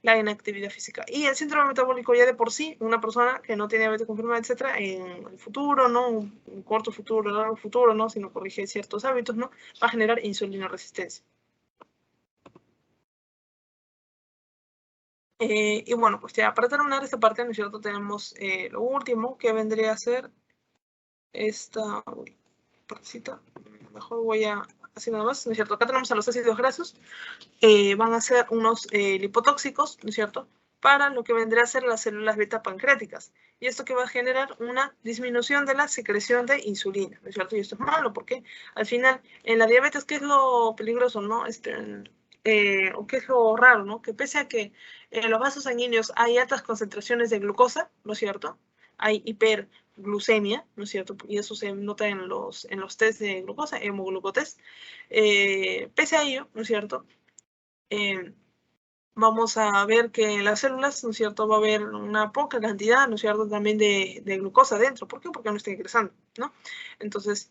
la inactividad física. Y el síndrome metabólico ya de por sí, una persona que no tiene diabetes confirmada, etcétera, en el futuro, ¿no? Un corto futuro, largo futuro, ¿no? Si no corrige ciertos hábitos, ¿no? Va a generar insulinoresistencia. Y bueno, pues ya para terminar esta parte, ¿no es cierto? Tenemos lo último que vendría a ser esta partecita. Mejor voy a así nada más, ¿no es cierto? Acá tenemos a los ácidos grasos. Van a ser unos lipotóxicos, ¿no es cierto? Para lo que vendría a ser las células beta pancreáticas. Y esto que va a generar una disminución de la secreción de insulina, ¿no es cierto? Y esto es malo porque al final en la diabetes, ¿qué es lo peligroso, no? O qué es lo raro, ¿no? Que pese a que en los vasos sanguíneos hay altas concentraciones de glucosa, ¿no es cierto? Hay hiperglucemia, ¿no es cierto? Y eso se nota en los test de glucosa, hemoglucotest. Pese a ello, ¿no es cierto? Vamos a ver que en las células, ¿no es cierto?, va a haber una poca cantidad, ¿no es cierto?, también de glucosa dentro. ¿Por qué? Porque no está ingresando, ¿no? Entonces,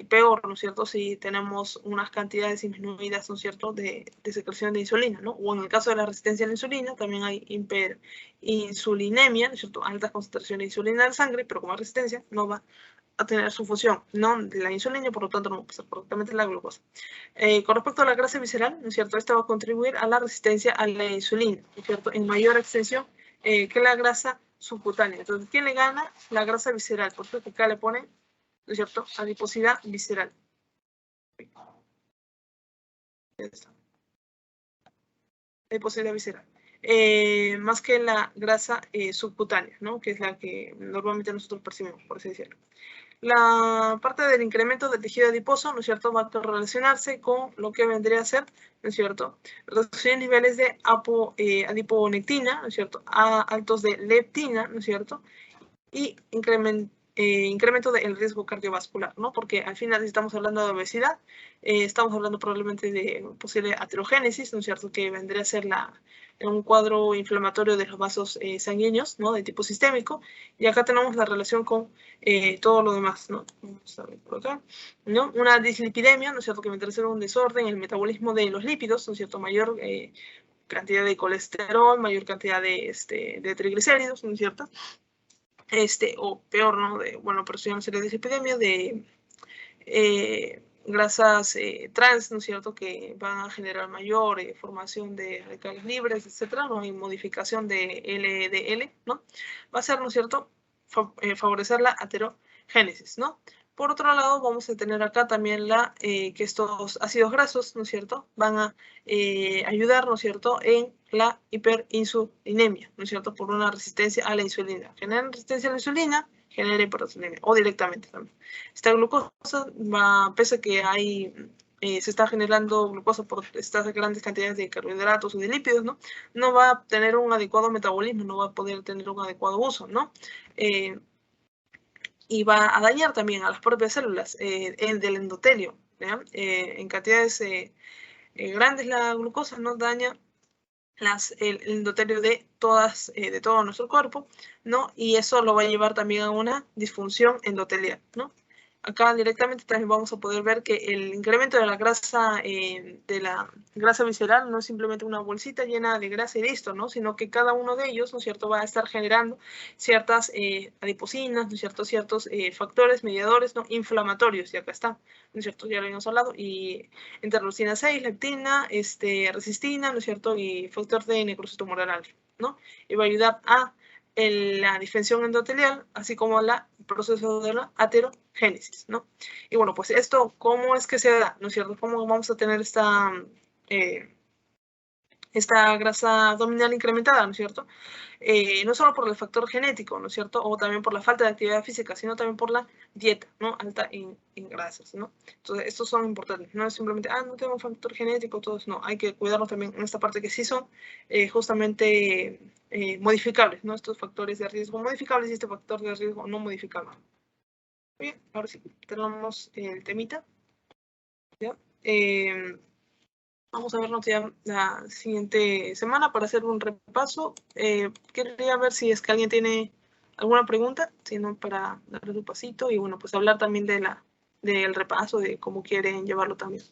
peor, ¿no es cierto?, si tenemos unas cantidades disminuidas, ¿no es cierto?, de secreción de insulina, ¿no? O en el caso de la resistencia a la insulina, también hay hiperinsulinemia, ¿no es cierto?, altas concentraciones de insulina en la sangre, pero como hay resistencia, no va a tener su función, ¿no?, de la insulina, por lo tanto no va a pasar correctamente la glucosa. Con respecto a la grasa visceral, ¿no es cierto?, esta va a contribuir a la resistencia a la insulina, ¿no es cierto?, en mayor extensión que la grasa subcutánea. Entonces, ¿quién le gana? La grasa visceral, por eso que acá le ponen, ¿no es cierto?, adiposidad visceral. Adiposidad visceral. Más que la grasa subcutánea, ¿no?, que es la que normalmente nosotros percibimos, por así decirlo. La parte del incremento del tejido adiposo, ¿no es cierto?, va a relacionarse con lo que vendría a ser, ¿no es cierto?, reducción de niveles de adiponectina, ¿no es cierto?, altos de leptina, ¿no es cierto?, y incremento del riesgo cardiovascular, ¿no? Porque al final, si estamos hablando de obesidad, estamos hablando probablemente de posible aterogénesis, ¿no es cierto?, que vendría a ser un cuadro inflamatorio de los vasos sanguíneos, ¿no?, de tipo sistémico, y acá tenemos la relación con todo lo demás, ¿no? Vamos a ver por acá, ¿no? Una dislipidemia, ¿no es cierto?, que vendría a ser un desorden en el metabolismo de los lípidos, ¿no es cierto?, mayor cantidad de colesterol, mayor cantidad de triglicéridos, ¿no es cierto?, o peor, ¿no? Bueno, pero eso ya no sería dislipidemia, de grasas trans, ¿no es cierto?, que van a generar mayor formación de radicales libres, etcétera, ¿no? Y modificación de LDL, ¿no? Va a ser, ¿no es cierto?, favorecer la aterogénesis, ¿no? Por otro lado, vamos a tener acá también que estos ácidos grasos, ¿no es cierto?, van a ayudar, ¿no es cierto?, en la hiperinsulinemia, ¿no es cierto?, por una resistencia a la insulina. Generan resistencia a la insulina, genera hiperinsulinemia, o directamente también. Esta glucosa, pese a que se está generando glucosa por estas grandes cantidades de carbohidratos o de lípidos, ¿no? No va a tener un adecuado metabolismo, no va a poder tener un adecuado uso, ¿no? Y va a dañar también a las propias células del endotelio, ¿ya? En cantidades grandes la glucosa no daña el endotelio de todo nuestro cuerpo, ¿no? Y eso lo va a llevar también a una disfunción endotelial, ¿no? Acá directamente también vamos a poder ver que el incremento de la grasa visceral no es simplemente una bolsita llena de grasa y listo, ¿no? Sino que cada uno de ellos, ¿no es cierto?, va a estar generando ciertas adiposinas, ¿no es cierto?, ciertos factores mediadores, ¿no?, inflamatorios, y acá está, ¿no es cierto?, ya lo habíamos hablado, y interleucina 6, leptina, resistina, ¿no es cierto?, y factor de necrosis tumoral alfa, ¿no? Y va a ayudar a la difensión endotelial, así como el proceso de la aterogénesis, ¿no? Y bueno, pues esto, ¿cómo es que se da? ¿No es cierto? ¿Cómo vamos a tener esta grasa abdominal incrementada? ¿No es cierto? No solo por el factor genético, ¿no es cierto?, o también por la falta de actividad física, sino también por la dieta, ¿no?, alta en grasas, ¿no? Entonces, estos son importantes, no es simplemente, no tengo un factor genético, todos, no, hay que cuidarlos también en esta parte que sí son justamente modificables, ¿no?, estos factores de riesgo modificables y este factor de riesgo no modificable. Bien, ahora sí, tenemos el temita, ¿ya? Vamos a vernos ya la siguiente semana para hacer un repaso. Quería ver si es que alguien tiene alguna pregunta, si no, para darle un pasito y bueno, pues hablar también del repaso, de cómo quieren llevarlo también.